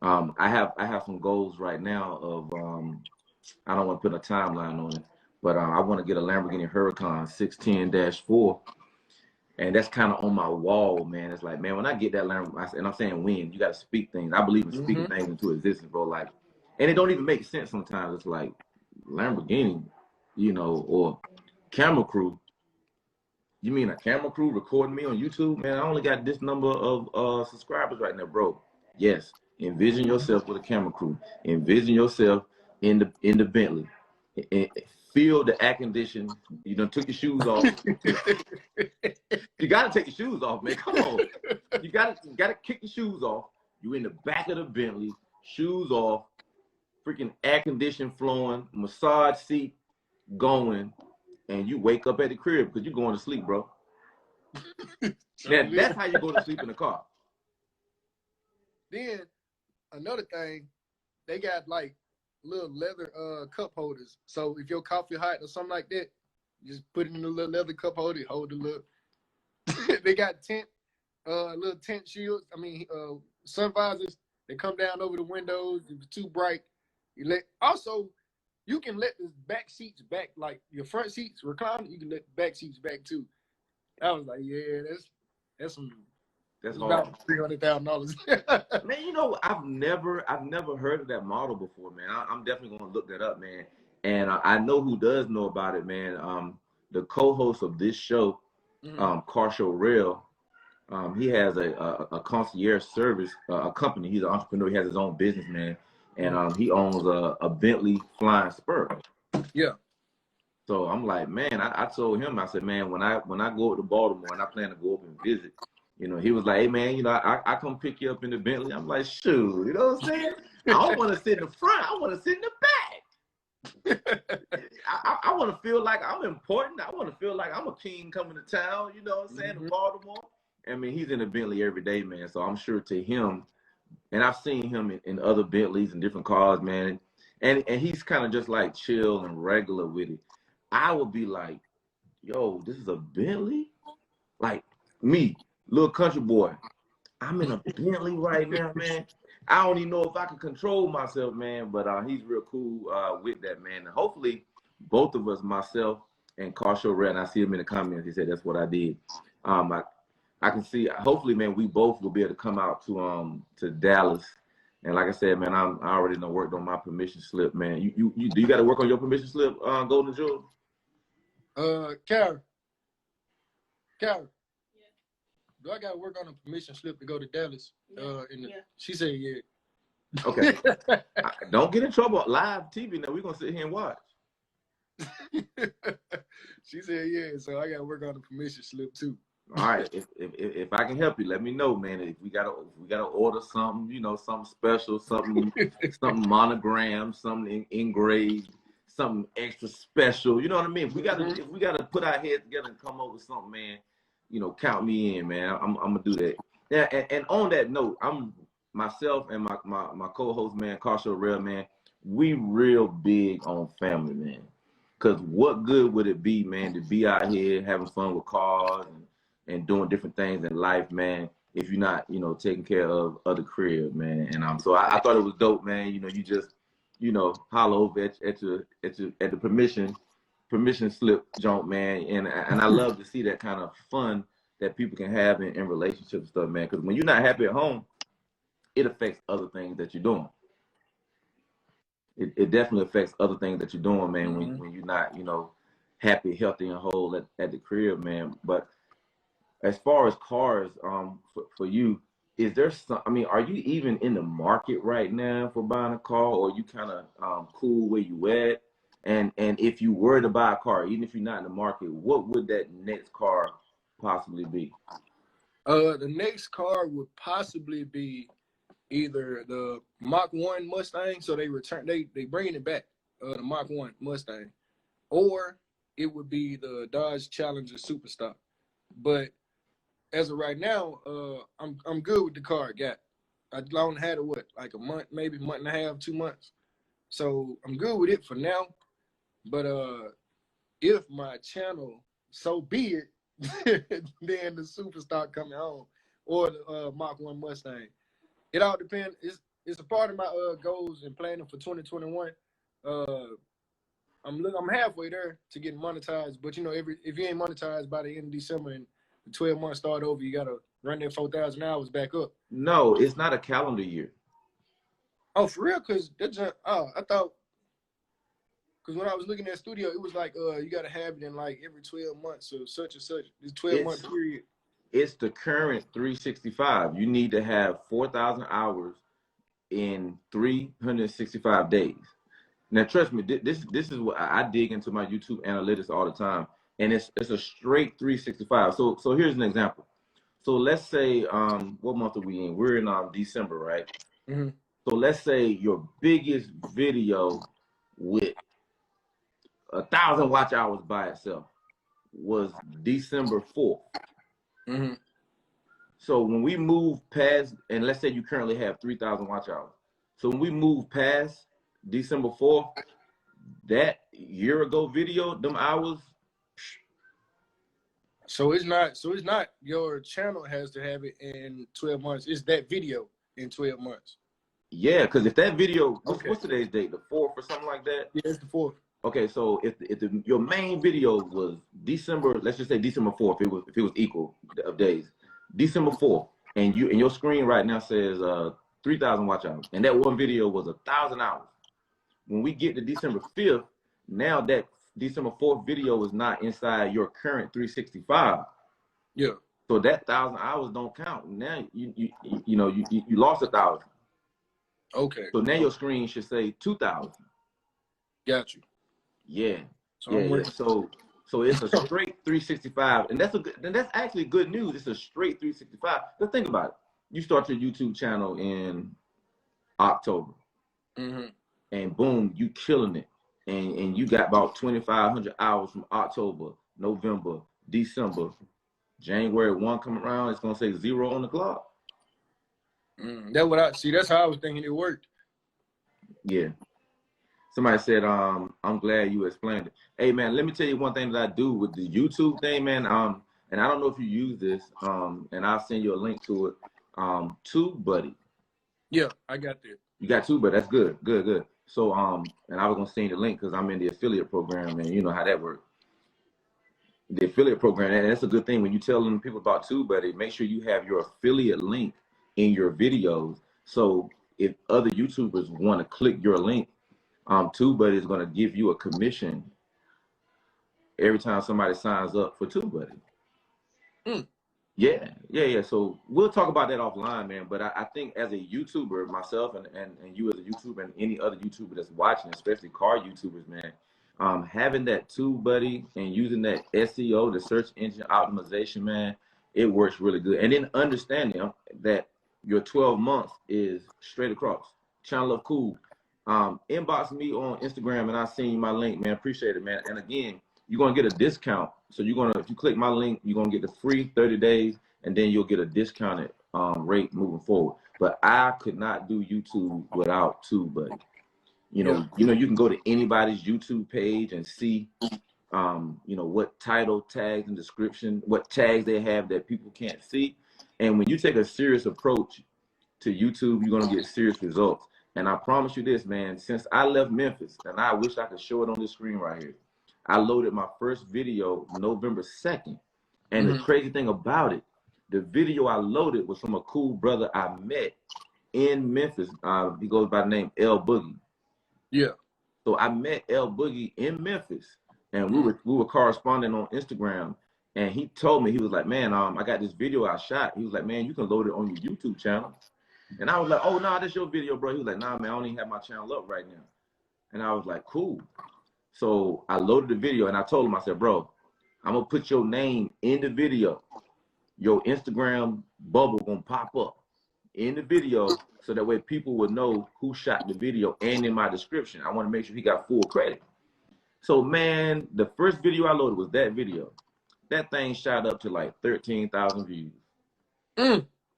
I have some goals right now of, I don't want to put a timeline on it, but I want to get a Lamborghini Huracan 610-4. And that's kind of on my wall, man. It's like, man, when I get that Lamborghini, and I'm saying when, you got to speak things. I believe in speaking things into existence, bro. Like, and it don't even make sense sometimes. It's like, Lamborghini, you know, or camera crew. You mean a camera crew recording me on YouTube? Man, I only got this number of subscribers right now, bro. Yes, envision yourself with a camera crew. Envision yourself in the Bentley. Feel the air condition. You done took your shoes off. You gotta take your shoes off, man. Come on. You gotta kick your shoes off. You in the back of the Bentley, shoes off, freaking air condition flowing, massage seat going, and you wake up at the crib because you're going to sleep, bro. That's how you go to sleep in the car. Then another thing, they got like little leather cup holders. So if your coffee hot or something like that, you just put it in a little leather cup holder, hold the little. They got little tent shields. I mean, sun visors. They come down over the windows. If it's too bright, you can let the back seats back, like your front seats recline. You can let the back seats back too. I was like, yeah, that's about $300,000. Man, you know, I've never heard of that model before, man. I'm definitely gonna look that up, man. And I know who does know about it, man. The co-host of this show, Cartalk Rail, he has a concierge service, a company. He's an entrepreneur. He has his own business, man, and he owns a Bentley Flying Spur. Yeah. So I'm like, man, I told him, I said, man, when I go up to Baltimore and I plan to go up and visit, you know, he was like, hey, man, you know, I come pick you up in the Bentley. I'm like, shoot, you know what I'm saying? I don't want to sit in the front. I want to sit in the back. I want to feel like I'm important. I want to feel like I'm a king coming to town, you know what I'm saying, to Baltimore. I mean, he's in a Bentley every day, man. So I'm sure to him, and I've seen him in other Bentleys and different cars, man. And he's kind of just like chill and regular with it. I would be like, yo, this is a Bentley? Like me, little country boy, I'm in a Bentley right now, man. I don't even know if I can control myself, man, but he's real cool with that, man. And hopefully, both of us, myself and Cartalk Red, and I see him in the comments, he said that's what I did. I can see, hopefully, man, we both will be able to come out to Dallas. And like I said, man, I already done worked on my permission slip, man. Do you got to work on your permission slip, Golden Jewel? Karen. Yeah. Do I got to work on a permission slip to go to Dallas? Yeah. She said, yeah. Okay. Don't get in trouble. Live TV now. We're going to sit here and watch. She said, yeah. So I got to work on the permission slip, too. All right, if I can help you, let me know, man. If we gotta order something, you know, something special, something monogram, something engraved, something extra special. You know what I mean? If we gotta put our heads together and come up with something, man, you know, count me in, man. I'm gonna do that. Yeah, and on that note, I'm myself and my co-host, man, Cartalk Real, man. We real big on family, man. Cause what good would it be, man, to be out here having fun with cars and doing different things in life, man, if you're not, you know, taking care of other crib, man. And so I thought it was dope, man. You know, you just, you know, holler over at the permission slip joint, man. And I love to see that kind of fun that people can have in relationships and stuff, man. Because when you're not happy at home, it affects other things that you're doing. It definitely affects other things that you're doing, man, when you're not, you know, happy, healthy, and whole at the crib, man. But as far as cars, for you, is there some? I mean, are you even in the market right now for buying a car, or are you kind of cool where you at? And if you were to buy a car, even if you're not in the market, what would that next car possibly be? The next car would possibly be either the Mach 1 Mustang, so they bringing it back, the Mach 1 Mustang, or it would be the Dodge Challenger Superstar. But as of right now, I'm good with the car I got. I only had it like a month, maybe a month and a half, 2 months. So I'm good with it for now. But if my channel so be it, then the Superstar coming on, or the Mach 1 Mustang. It all depends. It's a part of my goals and planning for 2021. I'm halfway there to getting monetized, but you know, if you ain't monetized by the end of December and the 12 months start over, you gotta run that 4,000 hours back up. No, it's not a calendar year. Oh, for real? Cause I thought, cause when I was looking at studio, it was like you gotta have it in like every 12 months or such and such. This 12-month period. It's the current 365. You need to have 4,000 hours in 365 days. Now, trust me, this is what I dig into my YouTube analytics all the time, and it's a straight 365. So here's an example. So let's say, what month are we in? We're in December, right? Mm-hmm. So let's say your biggest video with 1,000 watch hours by itself was December 4th. Mm-hmm. So when we move past, and let's say you currently have 3,000 watch hours. So when we move past December 4th, that year ago video, them hours. So it's not your channel has to have it in 12 months. It's that video in 12 months. Yeah, because if that video, what's today's date? The 4th or something like that? Yeah, it's the 4th. Okay, so if your main video was December, let's just say December 4th, if it was equal of days, December 4th, and your screen right now says 3,000 watch hours, and that one video was 1,000 hours. When we get to December 5th, now that December 4th video is not inside your current 365. Yeah. So that 1,000 hours don't count. Now you lost 1,000. Okay. So now your screen should say 2,000. Got you. Yeah. So yeah. So it's a straight 365, and that's actually good news. It's a straight 365. But think about it. You start your YouTube channel in October, and boom, you killing it, and you got about 2,500 hours from October, November, December, January 1 coming around. It's gonna say 0 on the clock. That's what I see. That's how I was thinking it worked. Yeah. Somebody said, I'm glad you explained it. Hey, man, let me tell you one thing that I do with the YouTube thing, man. And I don't know if you use this, and I'll send you a link to it. TubeBuddy. Yeah, I got that. You got TubeBuddy. That's good. Good. So, and I was going to send you the link because I'm in the affiliate program, and you know how that works. The affiliate program, and that's a good thing. When you tell them people about TubeBuddy, make sure you have your affiliate link in your videos. So if other YouTubers want to click your link, TubeBuddy is going to give you a commission every time somebody signs up for TubeBuddy. Yeah. So we'll talk about that offline, man. But I think as a YouTuber, myself and you as a YouTuber and any other YouTuber that's watching, especially car YouTubers, man, having that TubeBuddy and using that SEO, the search engine optimization, man, it works really good. And then understanding that your 12 months is straight across. Channel of Cool. Inbox me on Instagram and I'll send you my link, man. Appreciate it, man. And again, you're gonna get a discount. So if you click my link, you're gonna get the free 30 days, and then you'll get a discounted rate moving forward. But I could not do YouTube without TubeBuddy. You know, you can go to anybody's YouTube page and see what title, tags, and description, what tags they have that people can't see. And when you take a serious approach to YouTube, you're gonna get serious results. And I promise you this, man, since I left Memphis, and I wish I could show it on this screen right here, I loaded my first video November 2nd. And the crazy thing about it, the video I loaded was from a cool brother I met in Memphis. He goes by the name L Boogie. Yeah. So I met L Boogie in Memphis, and we were corresponding on Instagram. And he told me, he was like, man, I got this video I shot. He was like, man, you can load it on your YouTube channel. And I was like, oh, no, that's your video, bro. He was like, nah, man, I don't even have my channel up right now. And I was like, cool. So I loaded the video, and I told him, I said, bro, I'm going to put your name in the video. Your Instagram bubble going to pop up in the video so that way people will know who shot the video, and in my description. I want to make sure he got full credit. So, man, the first video I loaded was that video. That thing shot up to like 13,000 views.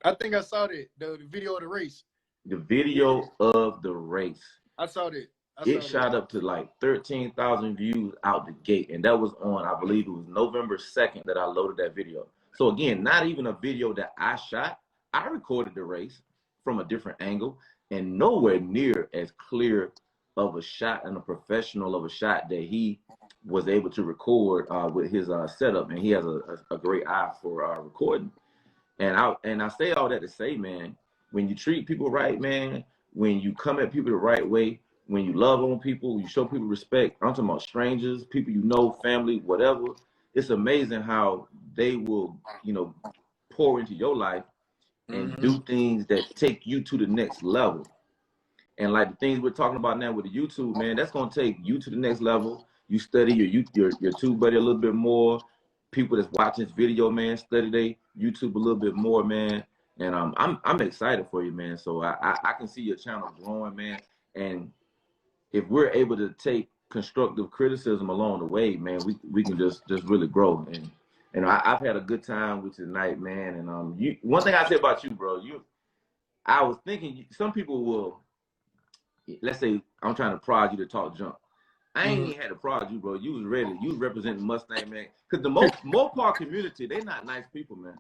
I think I saw that, the video of the race. The video of the race. I saw that. It shot up to like 13,000 views out the gate. And that was on, I believe it was November 2nd that I loaded that video. So again, not even a video that I shot. I recorded the race from a different angle, and nowhere near as clear of a shot and a professional of a shot that he was able to record with his setup. And he has a great eye for recording. And I say all that to say, man, when you treat people right, man, when you come at people the right way, when you love on people, you show people respect. I'm talking about strangers, people you know, family, whatever. It's amazing how they will, pour into your life and do things that take you to the next level. And like the things we're talking about now with the YouTube, man, that's gonna take you to the next level. You study your TubeBuddy a little bit more. People that's watching this video, man, study their YouTube a little bit more, man. And I'm excited for you, man. So I can see your channel growing, man. And if we're able to take constructive criticism along the way, man, we can just really grow. And I've had a good time with you tonight, man. And one thing I say about you, bro, I was thinking some people will, let's say I'm trying to prod you to talk junk. I ain't even had to prod you, bro. You was ready. You was representing Mustang, man. Because the Mopar community, they not nice people, man.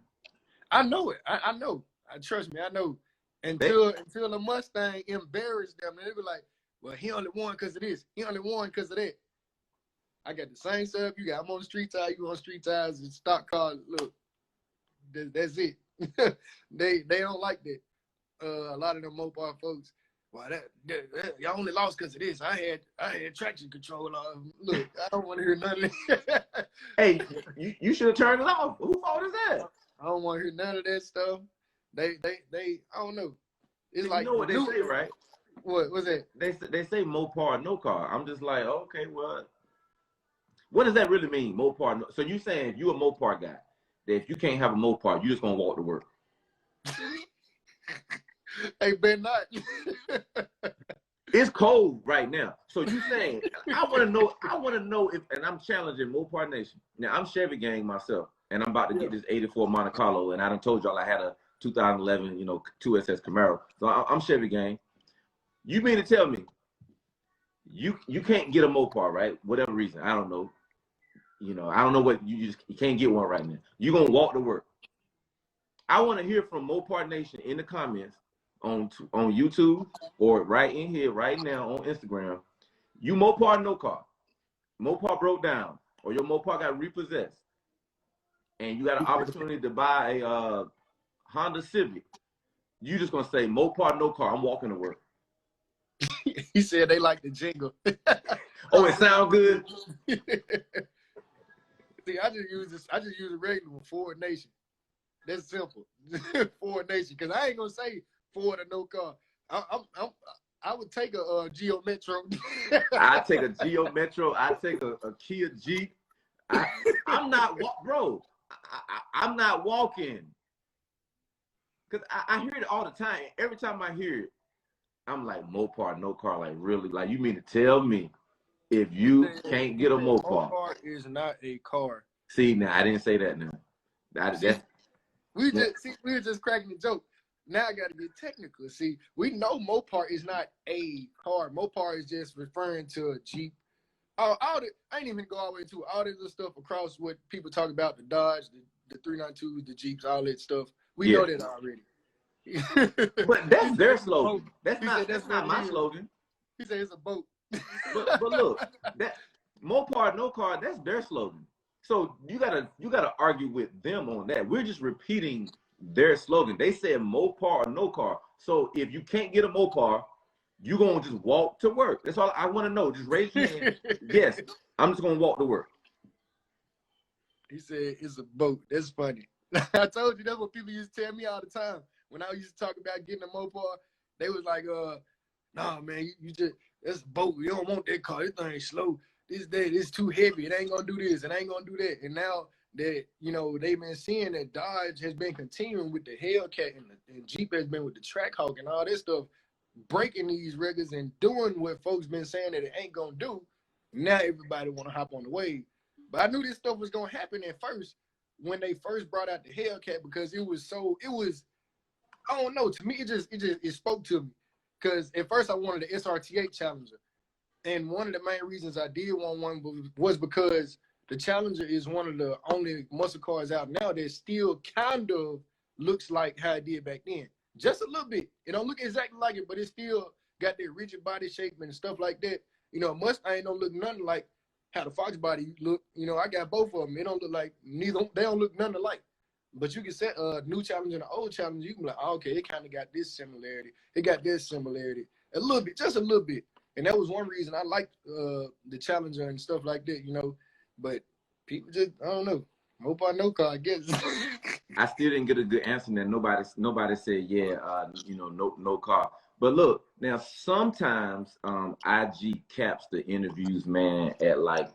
I know it. I know. Trust me, I know. Until the Mustang embarrassed them, and they were like, well, he only won because of this. He only won because of that. I got the same setup you got. I'm on the street tire. You on street tires and stock cars. Look, that's it. They don't like that. A lot of them Mopar folks. Well, y'all only lost because of this. I had traction control. Look, I don't want to hear none of that. Hey, you should have turned it off. Whose fault is that? I don't want to hear none of that stuff. They I don't know. It's like, you know what they say, right? What was that? They say Mopar, no car. I'm just like, okay, what does that really mean, Mopar? So you saying if you a Mopar guy, that if you can't have a Mopar, you just gonna walk to work? Hey, Ben, not. It's cold right now. So you saying, I want to know if, and I'm challenging Mopar Nation. Now, I'm Chevy gang myself, and I'm about to get this 84 Monte Carlo, and I done told y'all I had a 2011, 2SS Camaro. So I'm Chevy gang. You mean to tell me you can't get a Mopar, right? Whatever reason, I don't know. I don't know what you can't get one right now. You gonna walk to work. I want to hear from Mopar Nation in the comments on YouTube or right in here right now on Instagram. You Mopar no car. Mopar broke down, or your Mopar got repossessed, and you got an opportunity to buy a Honda Civic. You just gonna say Mopar no car. I'm walking to work. He said they like the jingle. Oh, it sound good. See, I just use a regular one, Ford Nation. That's simple. Ford Nation, because I ain't gonna say Ford or no car. I would take a Geo Metro. I take a Geo Metro. I take a Kia Jeep. I'm not, bro. I'm not walking. Because I hear it all the time. Every time I hear it, I'm like, Mopar, no car. Like, really? Like, you mean to tell me if you can't get a Mopar? Mopar is not a car. See, now, I didn't say that now. We were just cracking the joke. Now I got to get technical. See, we know Mopar is not a car. Mopar is just referring to a Jeep. I ain't even go all the way to all this stuff across what people talk about, the Dodge, the 392s, the Jeeps, all that stuff. We know that already. But that's their slogan. That's not my slogan. He said it's a boat. but look, that Mopar, no car, that's their slogan. So you gotta argue with them on that. We're just repeating their slogan. They said Mopar or no car. So if you can't get a Mopar, you gonna just walk to work. That's all I want to know. Just raise your hand. Yes, I'm just gonna walk to work. He said it's a boat. That's funny. I told you that's what people used to tell me all the time. When I used to talk about getting a Mopar, they was like, nah, man, you just, that's a boat. You don't want that car. This thing is slow. It's too heavy. It ain't gonna do this. It ain't gonna do that. And now that, you know, they've been seeing that Dodge has been continuing with the Hellcat and Jeep has been with the Trackhawk and all this stuff, breaking these records and doing what folks been saying that it ain't gonna do. Now everybody want to hop on the wave. But I knew this stuff was gonna happen at first when they first brought out the Hellcat, because it was I don't know, to me it spoke to me. Because at first I wanted the SRT8 Challenger. And one of the main reasons I did want one was because the Challenger is one of the only muscle cars out now that still kind of looks like how it did back then. Just a little bit. It don't look exactly like it, but it still got that rigid body shape and stuff like that. You know, Mustang don't look nothing like how the Fox body look. You know, I got both of them. It don't look like they don't look nothing alike. But you can set a new Challenger and an old Challenger. You can be like, oh, okay, it kind of got this similarity. It got this similarity. A little bit, just a little bit. And that was one reason I liked the Challenger and stuff like that, you know. But people just, I don't know. Mopar, no car, I guess. I still didn't get a good answer. That nobody said, yeah, you know, no car. But look, now sometimes IG caps the interviews, man, at like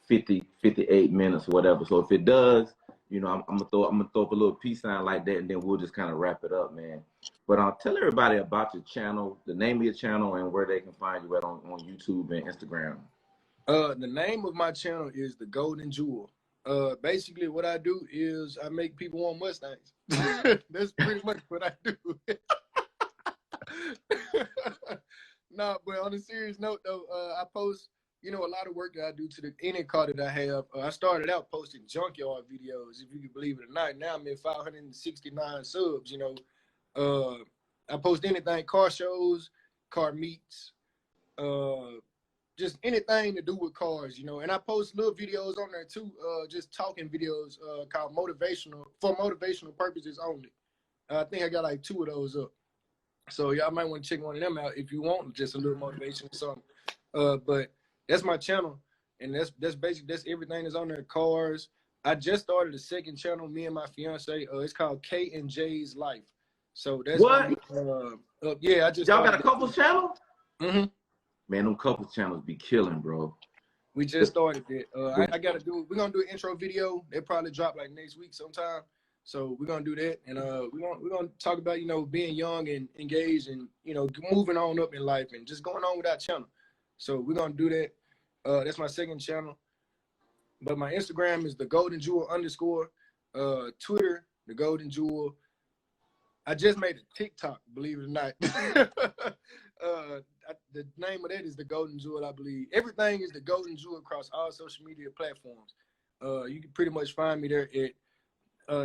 50, 58 minutes or whatever. So if it does, you know, I'm gonna throw up a little peace sign like that, and then we'll just kind of wrap it up, man. But tell everybody about your channel, the name of your channel, and where they can find you at on YouTube and Instagram. The name of my channel is The Golden Jewel. Basically what I do is I make people want Mustangs. That's pretty much what I do. Nah, but on a serious note though, I post, you know, a lot of work that I do to any car that I have. I started out posting junkyard videos, if you can believe it or not. Now I'm at 569 subs, you know. I post anything, car shows, car meets, just anything to do with cars, you know. And I post little videos on there too, just talking videos called for motivational purposes only. I think I got like 2 of those up. So y'all might want to check one of them out if you want just a little motivation or something. But that's my channel, and that's basically everything that's on there. Cars. I just started a second channel, me and my fiance. It's called K and J's Life. So that's what? Yeah, I just y'all got a couples channel. Mm-hmm. Man, them couples channels be killing, bro. We just started it. I gotta do. We're gonna do an intro video. They probably drop like next week sometime. So we're gonna do that, and we're gonna talk about, you know, being young and engaged, and, you know, moving on up in life and just going on with our channel. So we're gonna do that. That's my second channel. But my Instagram is the Golden Jewel _. Twitter, the Golden Jewel. I just made a TikTok, believe it or not. The name of that is the Golden Jewel, I believe. Everything is the Golden Jewel across all social media platforms. You can pretty much find me there at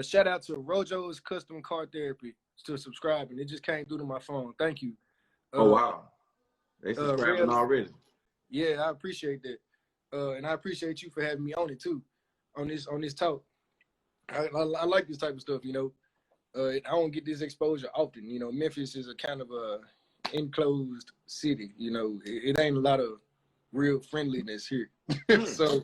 shout out to Rojo's Custom Car Therapy to subscribing. It just came through to my phone. Thank you. Oh wow. They subscribing already. Yeah, I appreciate that. And I appreciate you for having me on it too, on this talk. I like this type of stuff, you know. I don't get this exposure often. You know, Memphis is a kind of a enclosed city. You know, it ain't a lot of real friendliness here. So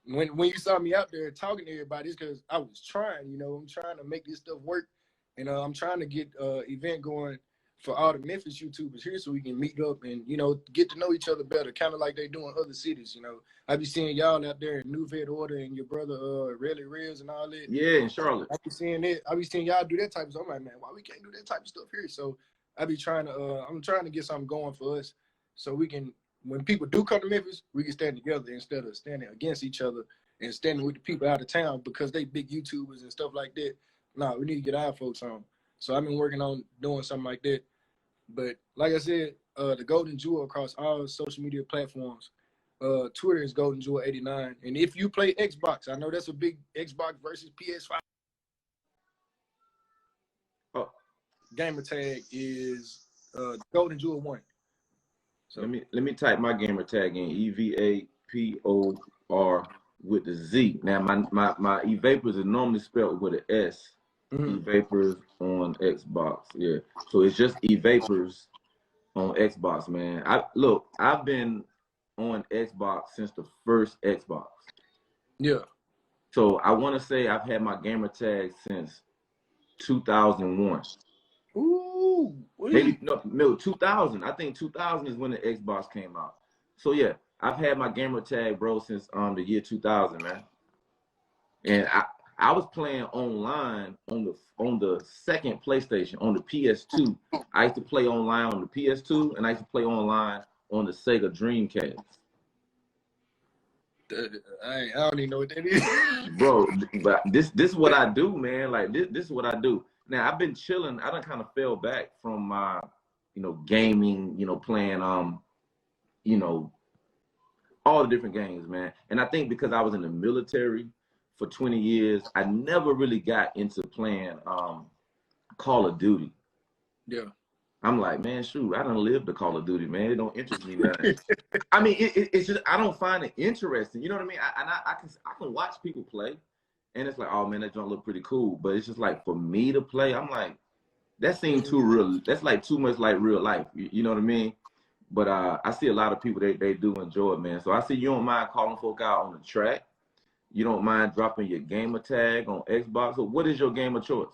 when you saw me out there talking to everybody, it's because I was trying. You know, I'm trying to make this stuff work, and I'm trying to get event going for all the Memphis YouTubers here so we can meet up and, you know, get to know each other better, kind of like they do in other cities, you know. I be seeing y'all out there in New Vet Order and your brother Really Riz and all that. Yeah, in Charlotte. I be seeing it. I be seeing y'all do that type of stuff. I'm like, man, why we can't do that type of stuff here? So I be trying to, I'm trying to get something going for us so we can, when people do come to Memphis, we can stand together instead of standing against each other and standing with the people out of town because they big YouTubers and stuff like that. No, we need to get our folks on. So I've been working on doing something like that. But like I said, the Golden Jewel across all social media platforms. Twitter is Golden Jewel 89. And if you play Xbox, I know that's a big Xbox versus PS5. Gamer tag is Golden Jewel 1. So let me type my gamer tag in EVAPOR with the Z. Now my E-Vapors is normally spelled with an S. E-Vapors on Xbox. Yeah. So it's just E-Vapors on Xbox, man. I've been on Xbox since the first Xbox. Yeah. So I want to say I've had my gamer tag since 2001. Ooh. Maybe no 2000. I think 2000 is when the Xbox came out. So yeah, I've had my gamer tag, bro, since the year 2000, man. And I was playing online on the second PlayStation, on the PS2. I used to play online on the PS2, and I used to play online on the Sega Dreamcast. I don't even know what that is. Bro, but this is what I do, man. Like this is what I do. Now I've been chilling. I done kind of fell back from my, gaming, playing all the different games, man. And I think because I was in the military for 20 years, I never really got into playing Call of Duty. Yeah. I'm like, man, shoot, I done lived the Call of Duty, man. It don't interest me, man. I mean, it's just, I don't find it interesting. You know what I mean? I can watch people play, and it's like, oh man, that joint look pretty cool. But it's just like, for me to play, I'm like, that seems too real. That's like too much like real life. You know what I mean? But I see a lot of people, they do enjoy it, man. So I see you don't mind calling folk out on the track. You don't mind dropping your gamer tag on Xbox. So what is your game of choice?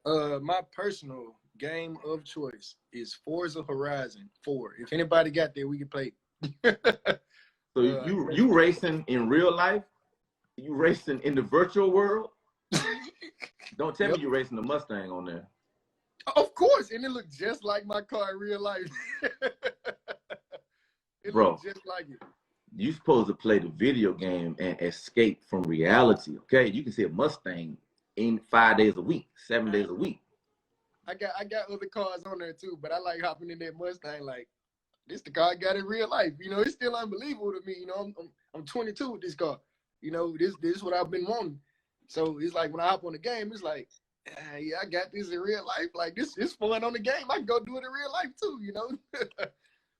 My personal game of choice is Forza Horizon 4. If anybody got there, we can play. So you racing in real life? You racing in the virtual world? Don't tell me you racing the Mustang on there. Of course, and it looked just like my car in real life. It Bro, looked just like it. You supposed to play the video game and escape from reality, okay? You can see a Mustang in 5 days a week, 7 days a week. I got other cars on there too, but I like hopping in that Mustang. Like, this the car I got in real life. It's still unbelievable to me. I'm 22 with this car. This is what I've been wanting. So it's like when I hop on the game, it's like, yeah, I got this in real life. Like, this is fun on the game. I can go do it in real life too.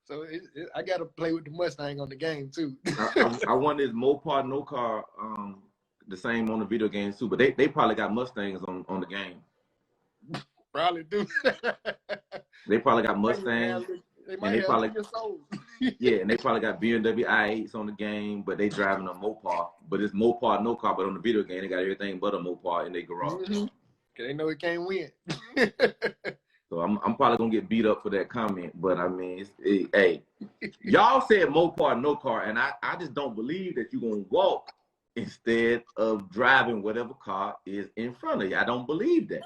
So I got to play with the Mustang on the game too. I wonder is Mopar No Car the same on the video games too, but they probably got Mustangs on the game. Probably do. They probably got Mustangs. They might have your soul. Yeah, and they probably got BMW i8s on the game, but they driving a Mopar. But it's Mopar No Car, but on the video game they got everything but a Mopar in their garage. Mm-hmm. Cause they know it can't win. So I'm probably gonna get beat up for that comment, but I mean, hey, y'all said Mopar No Car, and I just don't believe that you're gonna walk instead of driving whatever car is in front of you. I don't believe that.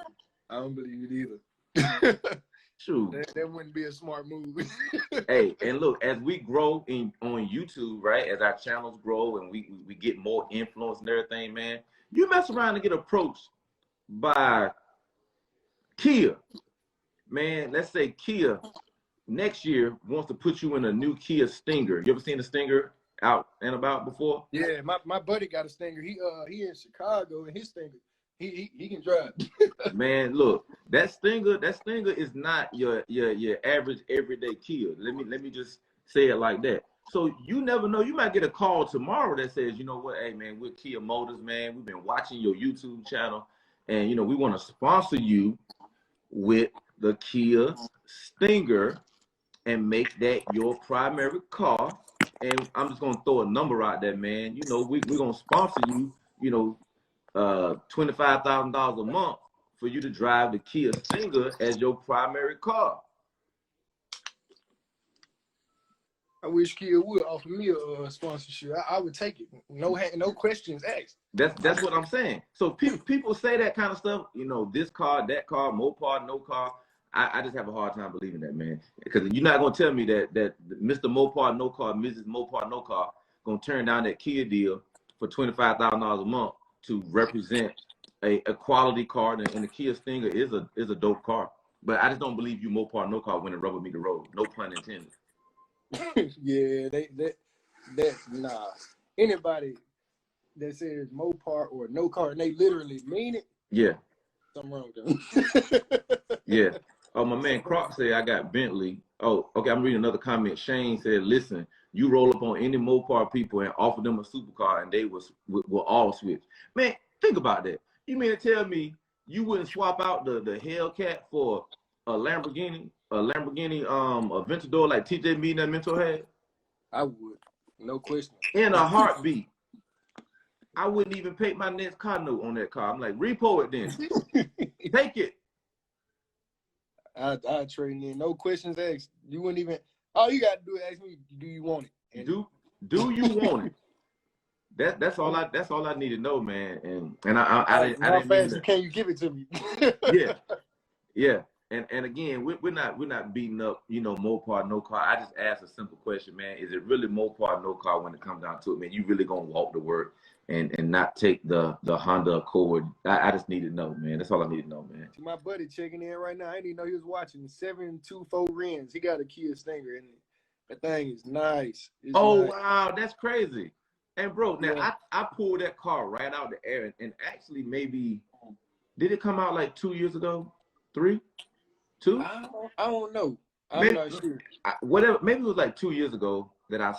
I don't believe it either. True. That wouldn't be a smart move. Hey, and look, as we grow on YouTube, right? As our channels grow and we get more influence and everything, man, you mess around and get approached by Kia. Man, let's say Kia next year wants to put you in a new Kia Stinger. You ever seen a Stinger out and about before? Yeah, my buddy got a Stinger. He in Chicago, and his Stinger, he can drive. Man, look, that Stinger is not your average everyday Kia. Let me just say it like that. So you never know. You might get a call tomorrow that says, you know what, hey man, we're Kia Motors, man. We've been watching your YouTube channel, and we want to sponsor you with the Kia Stinger and make that your primary car. And I'm just gonna throw a number out there, man. We're gonna sponsor you, $25,000 a month for you to drive the Kia Stinger as your primary car? I wish Kia would offer me a sponsorship. I would take it. No questions asked. That's what I'm saying. So people say that kind of stuff, you know, this car, that car, Mopar, no car. I just have a hard time believing that, man. Because you're not gonna tell me that Mr. Mopar, no car, Mrs. Mopar, no car, gonna turn down that Kia deal for $25,000 a month to represent a quality car. And the Kia Stinger is a dope car. But I just don't believe you Mopar, no car when the rubber meet the road. No pun intended. Yeah, that nah. Anybody that says Mopar or no car and they literally mean it, Yeah. something wrong with them. Yeah. Oh, my man Croc said I got Bentley. Oh, okay. I'm reading another comment. Shane said, listen, you roll up on any Mopar people and offer them a supercar and they will all switch. Man, think about that. You mean to tell me you wouldn't swap out the Hellcat for a Lamborghini Aventador like TJ Mead and Mentor had? I would. No question. In a heartbeat. I wouldn't even pay my next car note on that car. I'm like, repo it then. Take it. I trade in. No questions asked. You wouldn't even. All you got to do is ask me, do you want it? And do you want it? That's all I need to know, man. And I didn't. How fast can you give it to me? Yeah. And again, we're not beating up, you know, Mopar, no car. I just asked a simple question, man. Is it really Mopar, no car when it comes down to it, man? You really gonna walk to work and not take the Honda Accord? I just need to know, man. That's all I need to know, man. My buddy checking in right now. I didn't even know he was watching. 724 Rens. He got a Kia Stinger in it. That thing is nice. It's nice. Wow, that's crazy. And bro, now Yeah. I pulled that car right out the air, and actually maybe did it come out like 2 years ago? 3? 2? I don't know. I'm not sure. Whatever. Maybe it was like 3 years ago that I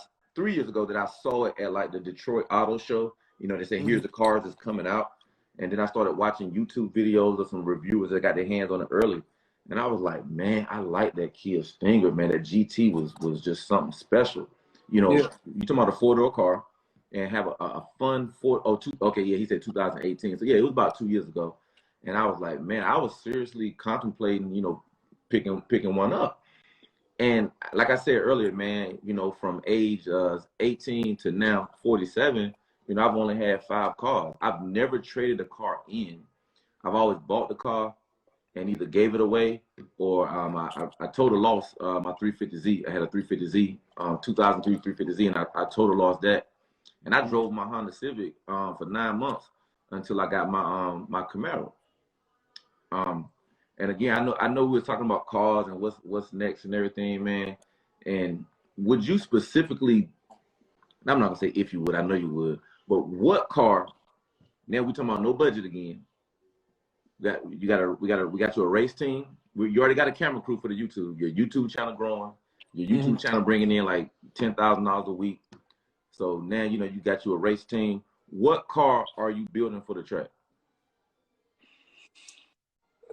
saw it at like the Detroit Auto Show. You know, they say here's the cars that's coming out, and then I started watching YouTube videos of some reviewers that got their hands on it early, and I was like, man, I like that Kia Stinger, man. That GT was just something special. You know, you talking about a 4-door car and have a fun he said 2018. So yeah, it was about 2 years ago, and I was like, man, I was seriously contemplating, you know, picking one up. And like I said earlier, man, you know, from age 18 to now 47, you know, I've only had 5 cars. I've never traded a car in. I've always bought the car and either gave it away or I total lost my 350Z. I had a 350Z, 2003 350Z, and I total lost that. And I drove my Honda Civic for 9 months until I got my Camaro. And again, I know we were talking about cars and what's next and everything, man. And would you specifically, I'm not gonna say if you would, I know you would, but what car? Now we talking about no budget again. We got you a race team. You already got a camera crew for the YouTube. Your YouTube channel growing. Your YouTube channel bringing in like $10,000 a week. So now you know you got you a race team. What car are you building for the track?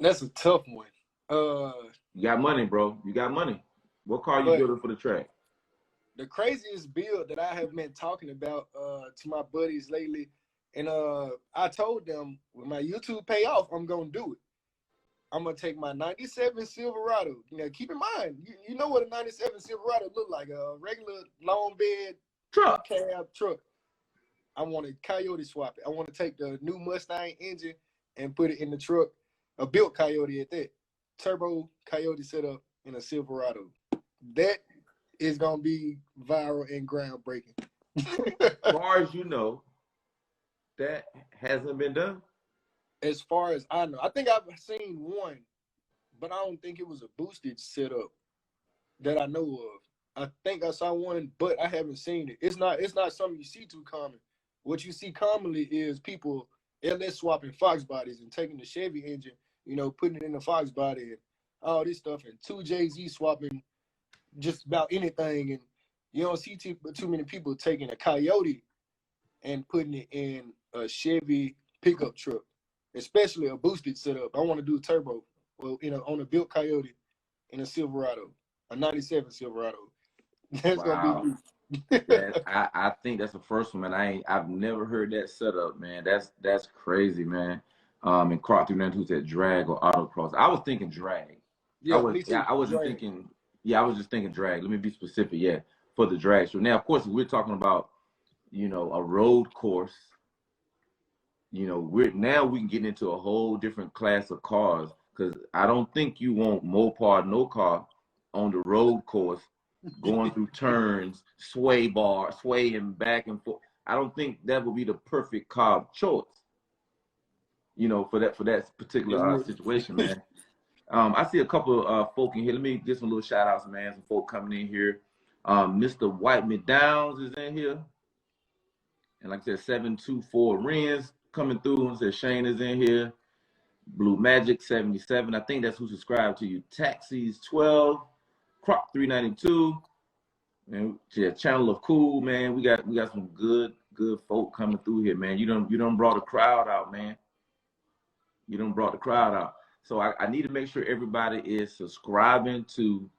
That's a tough one. You got money, bro. You got money. What car are you building for the track? The craziest build that I have been talking about to my buddies lately, and I told them when my YouTube pay off, I'm gonna do it. I'm gonna take my '97 Silverado. You know, keep in mind, you know what a '97 Silverado look like, a regular long bed truck. Cab truck. I want to Coyote swap it. I want to take the new Mustang engine and put it in the truck. A built Coyote at that. Turbo Coyote setup in a Silverado. That is going to be viral and groundbreaking. As far as you know, that hasn't been done? As far as I know. I think I've seen one, but I don't think it was a boosted setup that I know of. I think I saw one, but I haven't seen it. It's not something you see too common. What you see commonly is people LS swapping Fox bodies and taking the Chevy engine, you know, putting it in the Fox body and all this stuff, and 2JZ swapping just about anything. And you don't see too many people taking a Coyote and putting it in a Chevy pickup truck, especially a boosted setup. I want to do a turbo, well, you know, on a built Coyote in a Silverado, a '97 Silverado. That's gonna be me. I think that's the first one, man. I've never heard that setup, man. That's crazy, man. And Croc 392 said drag or autocross. I was thinking drag. Yeah, me too. I wasn't Drag. thinking. Yeah, I was just thinking drag. Let me be specific. Yeah, for the drag. So now, of course, we're talking about, a road course. We can get into a whole different class of cars, because I don't think you want Mopar no car on the road course going through turns, swaying back and forth. I don't think that would be the perfect car of choice. For that particular situation, man. I see a couple of folk in here. Let me get some little shout outs, man. Some folk coming in here. Mr. White McDowns is in here. And like I said, 724 Renz coming through. And says Shane is in here. Blue Magic 77. I think that's who subscribed to you. Taxis 12. Croc 392. And yeah, Channel of Cool, man. We got some good folk coming through here, man. You done brought a crowd out, man. You done brought the crowd out. So I need to make sure everybody is subscribing to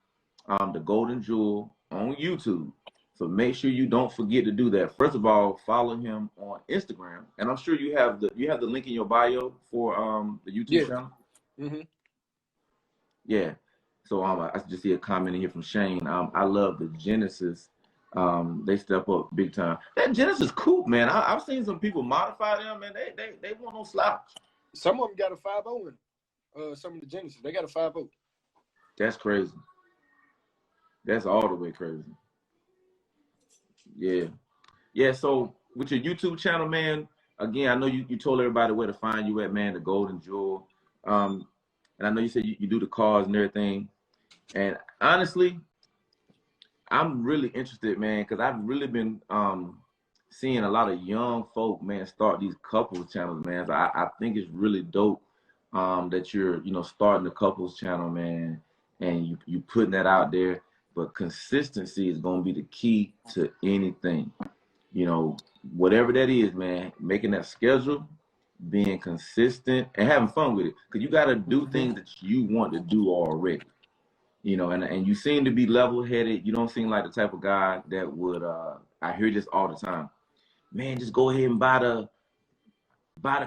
the Golden Jewel on YouTube. So make sure you don't forget to do that. First of all, follow him on Instagram, and I'm sure you have the link in your bio for the YouTube channel. Mm-hmm. Yeah. So I just see a comment in here from Shane. I love the Genesis. They step up big time. That Genesis coupe, man. I've seen some people modify them, and they want no slouch. Some of them got a 5.0 in some of the Genesis. They got a 5.0. That's crazy. That's all the way crazy. Yeah. Yeah, so with your YouTube channel, man, again, I know you told everybody where to find you at, man, the Golden Jewel. And I know you said you do the cars and everything. And honestly, I'm really interested, man, because I've really been seeing a lot of young folk, man, start these couples channels, man. So I think it's really dope that you're, starting the couples channel, man, and you putting that out there. But consistency is going to be the key to anything. Whatever that is, man, making that schedule, being consistent, and having fun with it. Because you got to do things that you want to do already. And you seem to be level-headed. You don't seem like the type of guy that would, I hear this all the time. Man, just go ahead and buy the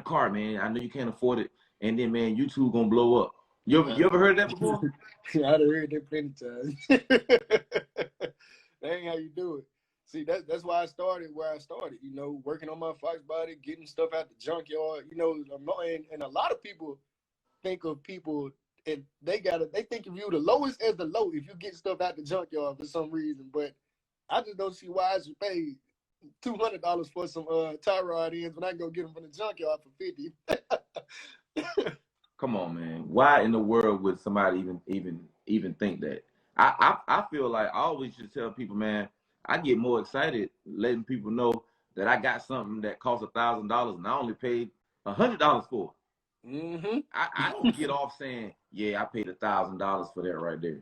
car, man. I know you can't afford it. And then, man, YouTube going to blow up. You ever heard that before? Yeah, I've heard that plenty of times. That ain't how you do it. See, that's why I started where I started, working on my Fox body, getting stuff out the junkyard, and a lot of people think of people, and they think of you the lowest as the low if you get stuff out the junkyard for some reason. But I just don't see why I should pay $200 for some tie rod ends when I can go get them from the junkyard for $50. Come on, man. Why in the world would somebody even think that? I feel like I always just tell people, man, I get more excited letting people know that I got something that costs $1,000 and I only paid $100 for it. Mm-hmm. I don't get off saying, yeah, I paid $1,000 for that right there.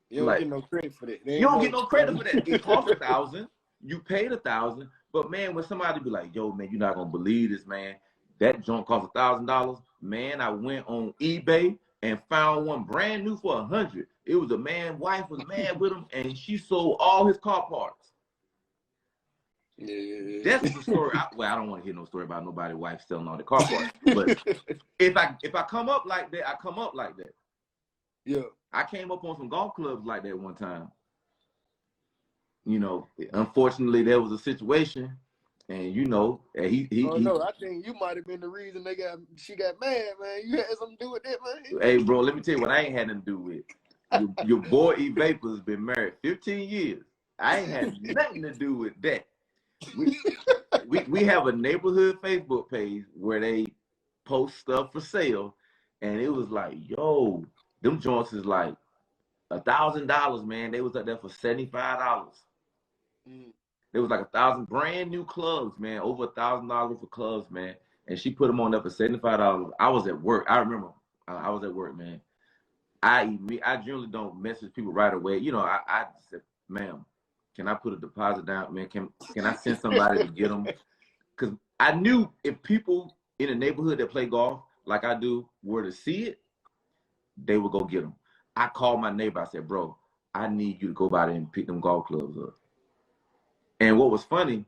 You don't get no credit for that. You don't get no credit for that. It cost $1,000. You paid $1,000. But man, when somebody be like, yo, man, you're not gonna believe this, man. That joint cost $1,000. Man, I went on eBay and found one brand new for $100. It was a man, wife was mad with him, and she sold all his car parts. Yeah. That's the story. I don't want to hear no story about nobody's wife selling all the car parts. But if I come up like that, I come up like that. Yeah. I came up on some golf clubs like that one time. Unfortunately, there was a situation, and no, I think you might have been the reason she got mad, man. You had something to do with that, man. Hey, bro, let me tell you what I ain't had nothing to do with. Your boy E Vapor's been married 15 years. I ain't had nothing to do with that. We have a neighborhood Facebook page where they post stuff for sale, and it was like, yo, them joints is like $1,000, man. They was up there for $75. There was like 1,000 brand new clubs, man, over $1,000 for clubs, man. And she put them on there for $75. I was at work. I remember I was at work, man. I generally don't message people right away. I said, ma'am, can I put a deposit down, man? Can I send somebody to get them? Because I knew if people in the neighborhood that play golf like I do were to see it, they would go get them. I called my neighbor. I said, bro, I need you to go by there and pick them golf clubs up. And what was funny,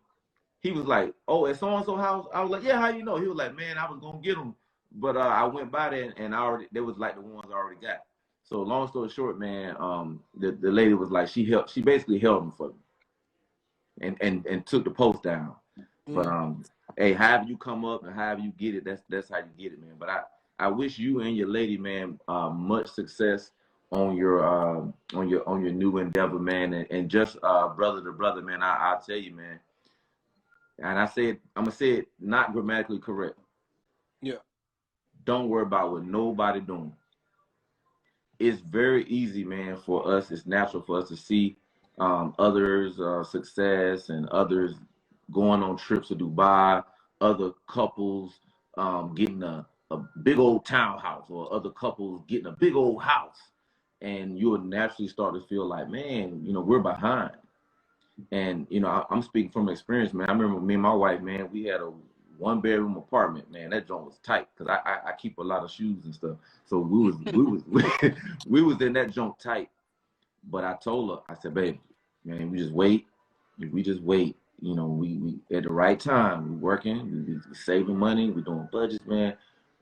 he was like, oh, at so-and-so house? I was like, yeah, how you know? He was like, man, I was going to get them But I went by there and they was like the ones I already got. So long story short, man, the lady was like, she basically held them for me and took the post down. But hey, however you come up and however you get it, that's how you get it, man. But I wish you and your lady, man, much success on your new endeavor, man, and just brother to brother, man. I'll tell you, man. And I'm gonna say it not grammatically correct. Yeah. Don't worry about what nobody doing. It's very easy, man, for us. It's natural for us to see others' success and others going on trips to Dubai, other couples getting a big old townhouse, or other couples getting a big old house. And you'll naturally start to feel like, man, we're behind. And, I'm speaking from experience, man. I remember me and my wife, man, we had a 1-bedroom apartment, man. That joint was tight because I keep a lot of shoes and stuff. So we was in that joint tight. But I told her, I said, baby, man, we just wait. If we just wait, we at the right time, we working, we saving money, we doing budgets, man.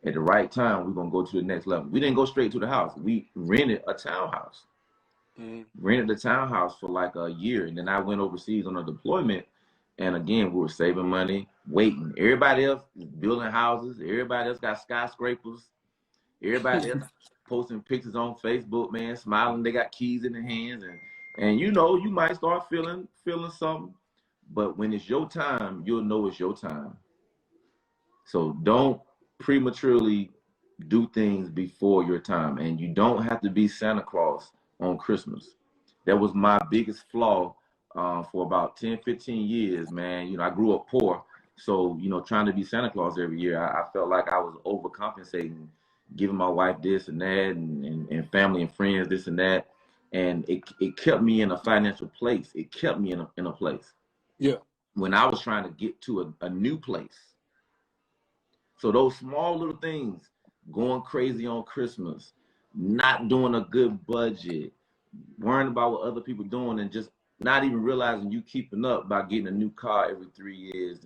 At the right time, we're gonna go to the next level. We didn't go straight to the house. We rented a townhouse. Rented the townhouse for like a year, and then I went overseas on a deployment. And again, we were saving money, waiting. Everybody else is building houses. Everybody else got skyscrapers. Everybody else posting pictures on Facebook, man, smiling. They got keys in their hands, and you might start feeling something. But when it's your time, you'll know it's your time. So don't prematurely do things before your time, and you don't have to be Santa Claus on Christmas. That was my biggest flaw for about 10, 15 years, man. I grew up poor. So, trying to be Santa Claus every year, I felt like I was overcompensating, giving my wife this and that, and family and friends this and that. And it kept me in a financial place. It kept me in a place. Yeah. When I was trying to get to a new place. So those small little things, going crazy on Christmas, not doing a good budget, worrying about what other people doing, and just not even realizing you keeping up by getting a new car every 3 years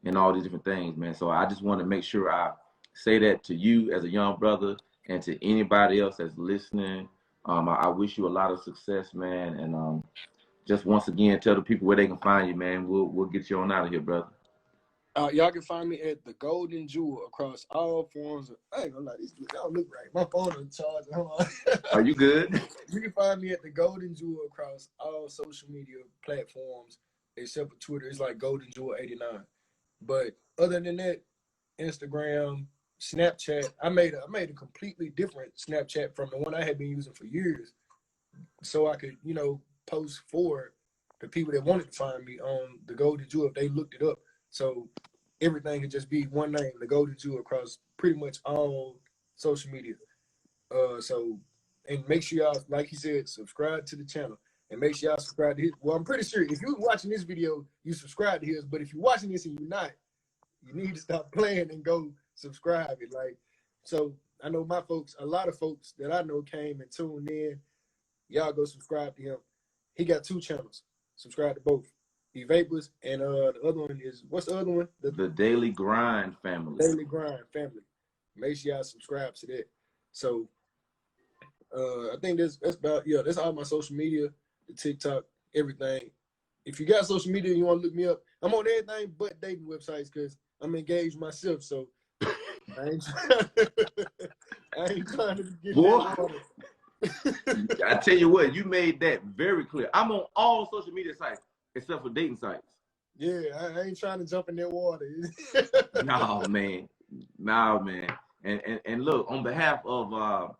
and all these different things, man. So I just want to make sure I say that to you as a young brother and to anybody else that's listening. I wish you a lot of success, man. And just once again, tell the people where they can find you, man. We'll get you on out of here, brother. Y'all can find me at the Golden Jewel across all forms. I ain't gonna lie, these don't look right. My phone on charge. Hold on. Are you good? You can find me at the Golden Jewel across all social media platforms except for Twitter. It's like Golden Jewel 89. But other than that, Instagram, Snapchat. I made a completely different Snapchat from the one I had been using for years, so I could post for the people that wanted to find me on the Golden Jewel if they looked it up. So everything could just be one name, the Golden Jewel, across pretty much all social media. And make sure y'all, like he said, subscribe to the channel. And make sure y'all subscribe to his. Well, I'm pretty sure if you're watching this video, you subscribe to his. But if you're watching this and you're not, you need to stop playing and go subscribe it. So I know a lot of folks that I know came and tuned in. Y'all go subscribe to him. He got 2 channels. Subscribe to both. E-Vapors, and the other one is, what's the other one? The Daily Grind Family. Daily Grind Family. Make sure y'all subscribe to that. So I think that's about, that's all my social media, the TikTok, everything. If you got social media and you want to look me up, I'm on everything but dating websites because I'm engaged myself. So I ain't trying to get I tell you what, you made that very clear. I'm on all social media sites except for dating sites. Yeah, I ain't trying to jump in that water. No, man. And look, on behalf of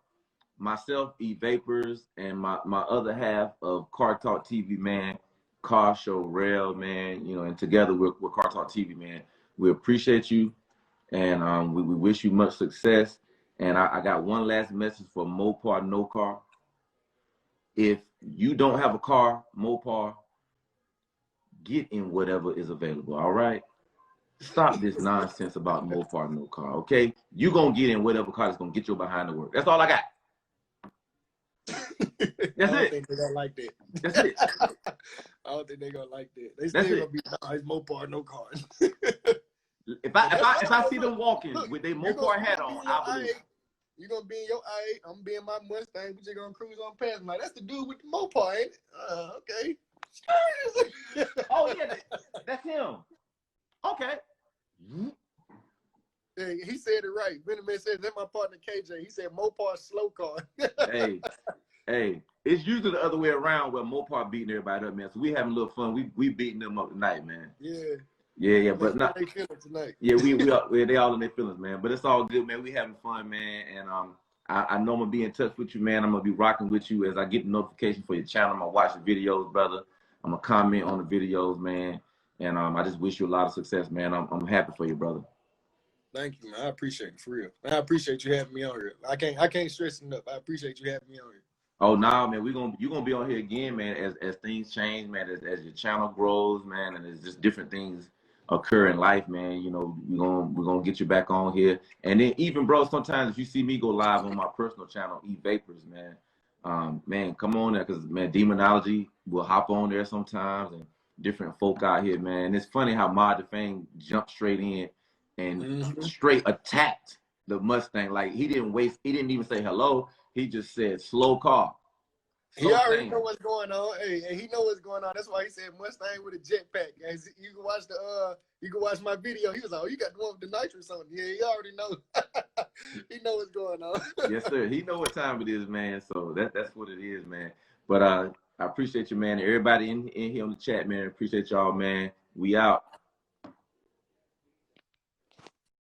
myself, E-Vapors, and my other half of Cartalk TV, man, Car Show Rail, man, and together with Cartalk TV, man, we appreciate you, and we wish you much success. And I got one last message for Mopar No Car. If you don't have a car, Mopar, get in whatever is available, all right? Stop this nonsense about Mopar No Car, okay? You gonna get in whatever car that's gonna get you behind the work. That's all I got. That's I don't it. think they're gonna like that. That's it. I don't think they're gonna like that. They still gonna be nice, Mopar, no cars. if I see them walking Look, with their you Mopar hat on, I believe. You're gonna be in your I8, I'm gonna be in my Mustang, we just gonna cruise on past. I'm like, that's the dude with the Mopar, ain't it? Okay. Oh yeah, that's him. Okay. Yeah, he said it right. Venom said that's my partner KJ. He said Mopar slow car. Hey, it's usually the other way around where Mopar beating everybody up, man. So we having a little fun. We beating them up tonight, man. Yeah, but not. They feeling tonight. Yeah, they all in their feelings, man. But it's all good, man. We having fun, man. And I know I'm gonna be in touch with you, man. I'm gonna be rocking with you as I get the notification for your channel. I'm gonna watch the videos, brother. I'm gonna comment on the videos, man. And I just wish you a lot of success, man. I'm happy for you, brother. Thank you, man. I appreciate it for real. I appreciate you having me on here. I can't stress enough. I appreciate you having me on here. Oh, nah, man. You're gonna be on here again, man. As things change, man. As your channel grows, man, and as just different things occur in life, man. You know, we're gonna get you back on here. And then even, bro, sometimes if you see me go live on my personal channel, Vapors, man, man, come on there, cause man, Demonology will hop on there sometimes, and different folk out here, man. And it's funny how Mod the Fame jumped straight in and straight attacked the Mustang. Like he didn't even say hello. He just said slow car. He already know what's going on. Hey, and he know what's going on. That's why he said Mustang with a jetpack. As you can watch you can watch my video. He was like, "Oh, you got the one with the nitrous on it." Yeah, he already know. He know what's going on. Yes, sir. He know what time it is, man. So that's what it is, man. But I appreciate you, man. Everybody in here on the chat, man. Appreciate y'all, man. We out.